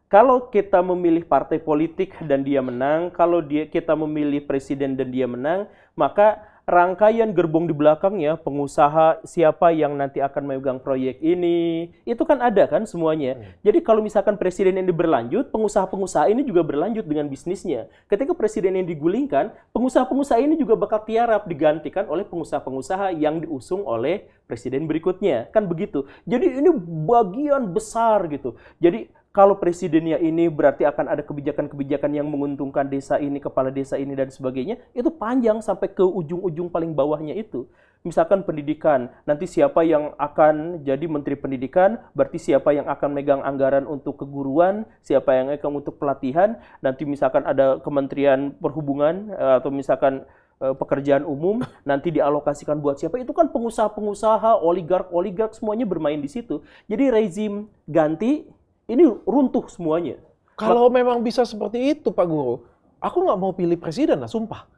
kalau kita memilih partai politik dan dia menang, kalau kita memilih presiden dan dia menang, maka rangkaian gerbong di belakangnya, pengusaha siapa yang nanti akan memegang proyek ini, itu kan ada kan semuanya. Jadi kalau misalkan presiden ini berlanjut, pengusaha-pengusaha ini juga berlanjut dengan bisnisnya. Ketika presiden ini digulingkan, pengusaha-pengusaha ini juga bakal tiarap digantikan oleh pengusaha-pengusaha yang diusung oleh presiden berikutnya. Kan begitu. Jadi ini bagian besar gitu. Jadi kalau presidennya ini berarti akan ada kebijakan-kebijakan yang menguntungkan desa ini, kepala desa ini, dan sebagainya. Itu panjang sampai ke ujung-ujung paling bawahnya itu. Misalkan pendidikan, nanti siapa yang akan jadi menteri pendidikan, berarti siapa yang akan megang anggaran untuk keguruan, siapa yang akan untuk pelatihan, nanti misalkan ada kementerian perhubungan, atau misalkan pekerjaan umum, nanti dialokasikan buat siapa. Itu kan pengusaha-pengusaha, oligark semuanya bermain di situ. Jadi rezim ganti, ini runtuh semuanya. Kalau memang bisa seperti itu, Pak Guru, aku nggak mau pilih presiden lah, sumpah.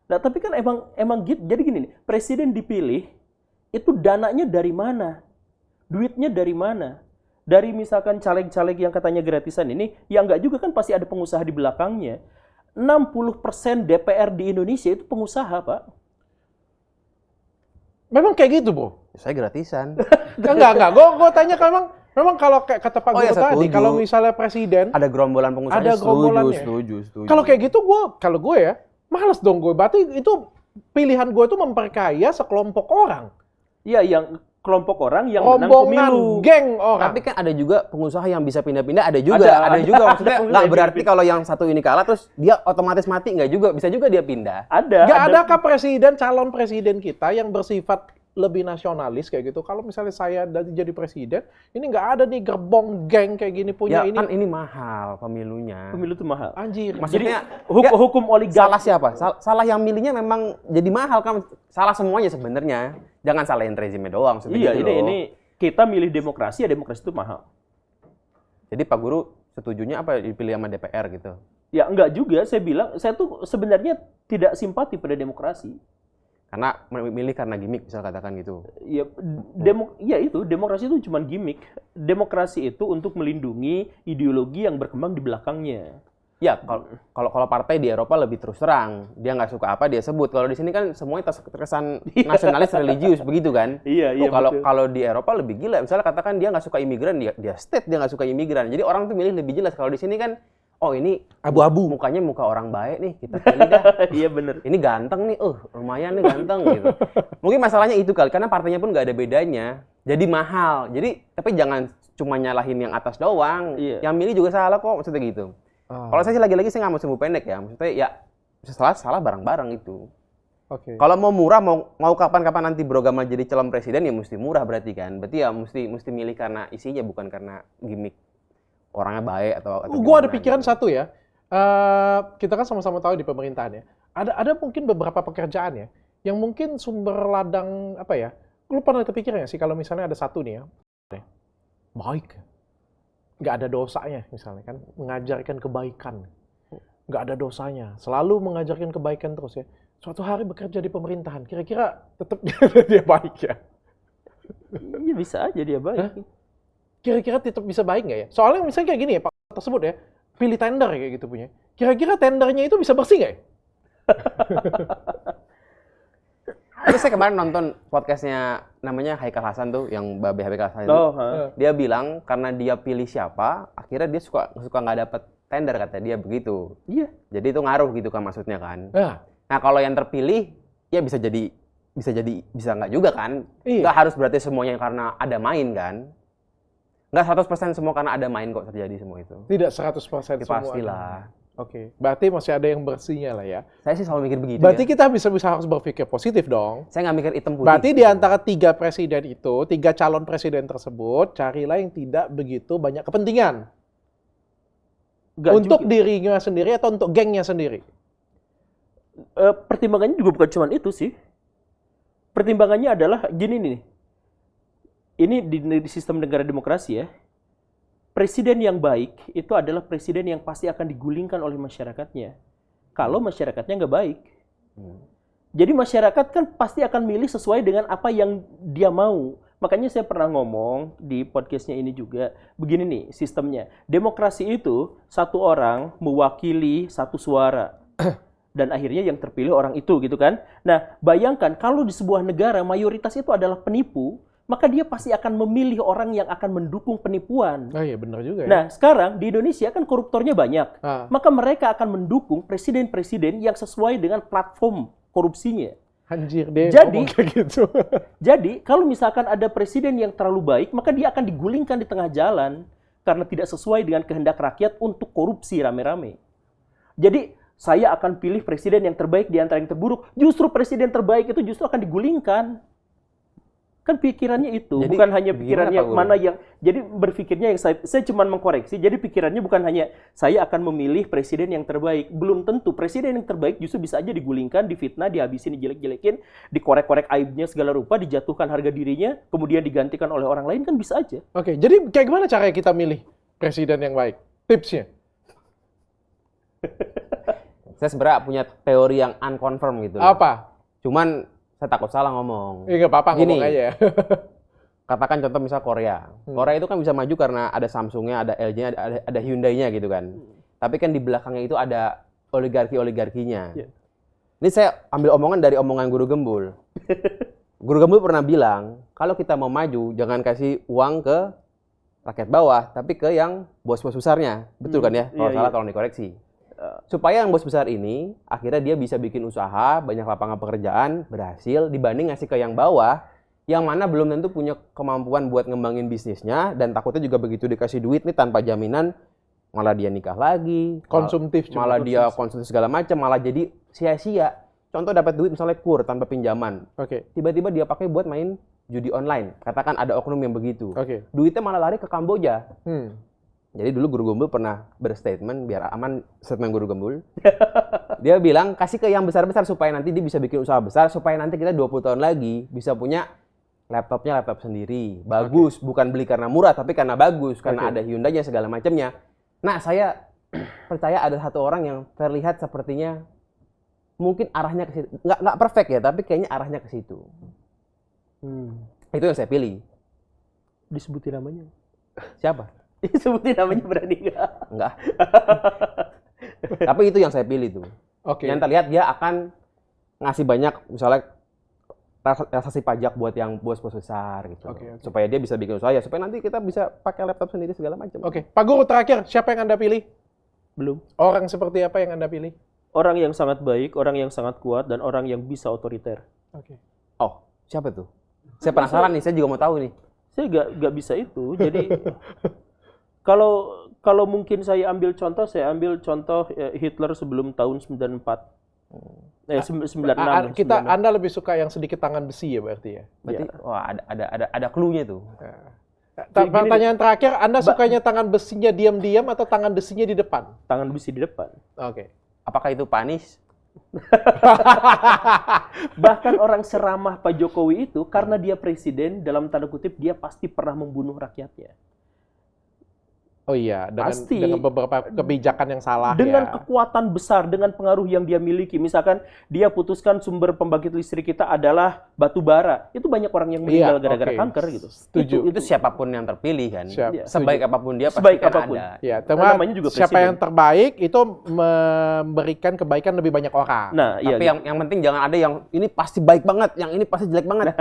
Nah, tapi kan emang gitu. Jadi gini nih, presiden dipilih, itu dananya dari mana? Duitnya dari mana? Dari misalkan caleg-caleg yang katanya gratisan ini, ya nggak juga kan pasti ada pengusaha di belakangnya. 60% DPR di Indonesia itu pengusaha, Pak. Memang kayak gitu, Bro? Saya gratisan. Enggak. Gue tanya memang kalau kayak kata Pak Oh, Guru ya, tadi, setuju. kalau misalnya presiden, Ada gerombolan pengusaha. Ada gerombolannya. Setuju. kalau kayak gitu kalau gue ya, males dong gue. Berarti itu pilihan gue itu memperkaya sekelompok orang. Iya, yang kelompok orang yang menang pemilu. Rombongan, geng orang. Tapi kan ada juga pengusaha yang bisa pindah-pindah, ada juga maksudnya ada nggak yang berarti pindah. kalau yang satu ini kalah terus dia otomatis mati, nggak juga, bisa juga dia pindah. Nggak Ada. adakah calon presiden kita yang bersifat lebih nasionalis kayak gitu? Kalau misalnya saya jadi presiden, ini nggak ada nih gerbong geng kayak gini punya Ya ini. kan ini mahal pemilunya. Pemilu itu mahal. Anjir. Maksudnya Jadi nggak, hukum oligarki. salah siapa? Salah yang milihnya memang jadi mahal kan. Salah semuanya sebenarnya. Jangan salahin rezimnya doang. Iya, gitu loh. ini kita milih demokrasi, ya demokrasi itu mahal. Jadi Pak Guru setujunya apa dipilih sama DPR gitu? Ya enggak juga, saya tuh sebenarnya tidak simpati pada demokrasi. Karena milih karena gimmick, misal katakan gitu. Ya, demokrasi itu cuma gimmick. Demokrasi itu untuk melindungi ideologi yang berkembang di belakangnya. Ya, kalau partai di Eropa lebih terus terang, dia nggak suka apa dia sebut. Kalau di sini kan semuanya terkesan nasionalis religius begitu kan? Iya, betul. Kalau di Eropa lebih gila. Misalnya katakan dia nggak suka imigran, dia state dia nggak suka imigran. Jadi orang tuh milih lebih jelas. Kalau di sini kan, oh ini Abu-abu. mukanya muka orang baik nih, kita pilih dah. Iya bener. Ini ganteng nih, lumayan nih ganteng gitu. Mungkin masalahnya itu kali, karena partainya pun nggak ada bedanya. Jadi mahal. Jadi tapi jangan cuma nyalahin yang atas doang. Iya. Yang milih juga salah kok, maksudnya gitu. Kalau saya sih lagi-lagi saya nggak mau sembuh pendek ya. Maksudnya ya salah bareng-bareng itu. Oke. Kalau mau murah, mau kapan-kapan nanti Bro Gamal jadi calon presiden ya mesti murah berarti kan. Berarti ya mesti milih karena isinya bukan karena gimmick. Orangnya baik atau Gue ada gimana pikiran gitu. satu ya. Kita kan sama-sama tahu di pemerintahan ya. Ada mungkin beberapa pekerjaan ya yang mungkin sumber ladang apa ya? Lu pernah kepikiran nggak sih kalau misalnya ada satu nih ya, baik, nggak ada dosanya misalnya kan, mengajarkan kebaikan, nggak ada dosanya, selalu mengajarkan kebaikan terus ya. Suatu hari bekerja di pemerintahan, kira-kira tetap dia baik ya? Iya bisa aja dia baik. Kira-kira tetap bisa baik nggak ya? Soalnya misalnya kayak gini ya, Pak tersebut ya, pilih tender kayak gitu punya. Kira-kira tendernya itu bisa bersih nggak ya? Terus saya kemarin nonton podcastnya namanya Haikal Hasan tuh, yang Babe Haikal Hasan itu. Oh, ha. Dia bilang karena dia pilih siapa, akhirnya dia suka nggak dapet tender, kata dia begitu. Iya. Jadi itu ngaruh gitu kan maksudnya kan. Nah, Nah kalau yang terpilih ya bisa nggak juga kan. Iya. Nggak harus berarti semuanya karena ada main kan. Nggak 100% semua karena ada main kok terjadi semua itu. tidak 100% Ya, semua. pastilah. Oke, berarti masih ada yang bersihnya lah ya. Saya sih selalu mikir begitu Berarti ya. kita bisa harus berpikir positif dong. Saya nggak mikir hitam putih. Berarti di antara 3 presiden itu, 3 calon presiden tersebut, carilah yang tidak begitu banyak kepentingan. Nggak Untuk juga. dirinya sendiri atau untuk gengnya sendiri. Pertimbangannya juga bukan cuma itu sih. Pertimbangannya adalah gini nih. Ini di sistem negara demokrasi ya. Presiden yang baik itu adalah presiden yang pasti akan digulingkan oleh masyarakatnya. Kalau masyarakatnya nggak baik. Jadi masyarakat kan pasti akan milih sesuai dengan apa yang dia mau. Makanya saya pernah ngomong di podcastnya ini juga, begini nih sistemnya. Demokrasi itu satu orang mewakili satu suara. Dan akhirnya yang terpilih orang itu gitu kan. Nah, bayangkan kalau di sebuah negara mayoritas itu adalah penipu, maka dia pasti akan memilih orang yang akan mendukung penipuan. Oh iya, benar juga ya. Nah, sekarang di Indonesia kan koruptornya banyak. Ah. Maka mereka akan mendukung presiden-presiden yang sesuai dengan platform korupsinya. Anjir, dia Jadi- ngomong kayak gitu. Jadi, kalau misalkan ada presiden yang terlalu baik, maka dia akan digulingkan di tengah jalan karena tidak sesuai dengan kehendak rakyat untuk korupsi rame-rame. Jadi, saya akan pilih presiden yang terbaik di antara yang terburuk. Justru presiden terbaik itu justru akan digulingkan. Kan pikirannya itu, Jadi, bukan hanya gimana, pikirannya Pak Guru? mana yang... Jadi berpikirnya yang saya cuma mengkoreksi, jadi pikirannya bukan hanya saya akan memilih presiden yang terbaik. Belum tentu, presiden yang terbaik justru bisa aja digulingkan, difitnah, dihabisin, dijelek-jelekin, dikorek-korek aibnya segala rupa, dijatuhkan harga dirinya, kemudian digantikan oleh orang lain, kan bisa aja. Oke, jadi kayak gimana caranya kita milih presiden yang baik? Tipsnya? Saya sebenarnya punya teori yang unconfirm gitu. Apa? Cuman saya takut salah ngomong. Ya nggak apa-apa, Gini. ngomong aja. Katakan contoh misal Korea. Korea itu kan bisa maju karena ada Samsungnya, ada LG-nya, ada Hyundai-nya gitu kan. Tapi kan di belakangnya itu ada oligarki-oligarkinya. Iya. Ini saya ambil omongan dari omongan Guru Gembul. Guru Gembul pernah bilang, kalau kita mau maju, jangan kasih uang ke rakyat bawah, tapi ke yang bos-bos besarnya. Betul kan ya? Kalau Iya, salah iya. tolong dikoreksi. Supaya yang bos besar ini, akhirnya dia bisa bikin usaha, banyak lapangan pekerjaan, berhasil, dibanding ngasih ke yang bawah, yang mana belum tentu punya kemampuan buat ngembangin bisnisnya, dan takutnya juga begitu dikasih duit nih tanpa jaminan, malah dia nikah lagi, Konsumtif cuma malah dia konsumsi. konsumsi segala macam, malah jadi sia-sia. Contoh dapat duit misalnya kur tanpa pinjaman, Oke, tiba-tiba dia pakai buat main judi online. Katakan ada oknum yang begitu. oke. Duitnya malah lari ke Kamboja. Hmm. Jadi dulu Guru Gembul pernah berstatement, biar aman statement Guru Gembul. Dia bilang, kasih ke yang besar-besar supaya nanti dia bisa bikin usaha besar, supaya nanti kita 20 tahun lagi bisa punya laptop sendiri. Bagus, bukan beli karena murah, tapi karena bagus. Karena Oke. ada Hyundai-nya segala macamnya. Nah, saya percaya ada satu orang yang terlihat sepertinya mungkin arahnya ke situ. Nggak perfect ya, tapi kayaknya arahnya ke situ. Itu yang saya pilih. Disebutin namanya. Siapa? Disebutin namanya berani nggak? Enggak. Tapi itu yang saya pilih tuh. Oke. Yang terlihat dia akan ngasih banyak misalnya relaksasi pajak buat yang bos-bos besar gitu. Oke, oke. Supaya dia bisa bikin usaha ya, supaya nanti kita bisa pakai laptop sendiri segala macam. Oke, Pak Guru terakhir, siapa yang Anda pilih? Belum. Orang seperti apa yang Anda pilih? Orang yang sangat baik, orang yang sangat kuat, dan orang yang bisa otoriter. Oke. Oh, siapa tuh? Saya penasaran nih, saya juga mau tahu nih. Saya nggak bisa itu. Jadi kalau mungkin saya ambil contoh Hitler sebelum tahun 94. 96. Anda lebih suka yang sedikit tangan besi ya berarti ya? Berarti wah ada clue-nya tuh. Pertanyaan terakhir, Anda sukanya tangan besinya diam-diam atau tangan besinya di depan? Tangan besi di depan. Oke. Apakah itu Panis? Bahkan orang seramah Pak Jokowi itu karena dia presiden, dalam tanda kutip dia pasti pernah membunuh rakyatnya. Oh iya, Pasti. dengan beberapa kebijakan yang salah Dengan ya. kekuatan besar, dengan pengaruh yang dia miliki. Misalkan dia putuskan sumber pembangkit listrik kita adalah batu bara. Itu banyak orang yang meninggal Iya, gara-gara oke. kanker gitu. Setuju. Itu siapapun yang terpilih kan. Siap, Sebaik apapun dia pasti Sebaik kan apapun. ada. Ya, namanya juga siapa presiden. yang terbaik itu memberikan kebaikan lebih banyak orang. Nah, Tapi iya. yang penting jangan ada yang ini pasti baik banget, yang ini pasti jelek banget.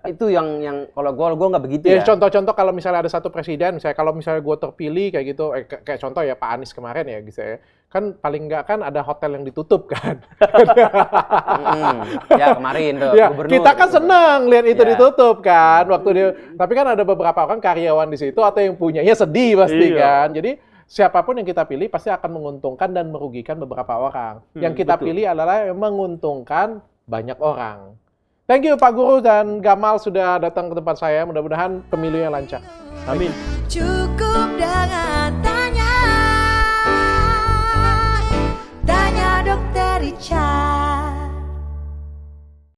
Itu yang kalau gua nggak begitu Ya, ya. contoh-contoh kalau misalnya ada satu presiden, misalnya kalau misalnya gue terpilih kayak gitu, kayak contoh ya Pak Anies kemarin ya, gitu ya, kan paling nggak kan ada hotel yang ditutup kan. Ya kemarin tuh Ya, gubernur. kita kan senang lihat itu Ya. ditutup kan, waktu dia. Tapi kan ada beberapa orang karyawan di situ atau yang punyanya sedih pasti Iya. kan. Jadi siapapun yang kita pilih pasti akan menguntungkan dan merugikan beberapa orang. Yang kita betul. pilih adalah yang menguntungkan banyak orang. Thank you Pak Guru dan Gamal sudah datang ke tempat saya. Mudah-mudahan pemilunya lancar. Amin. Cukup dengan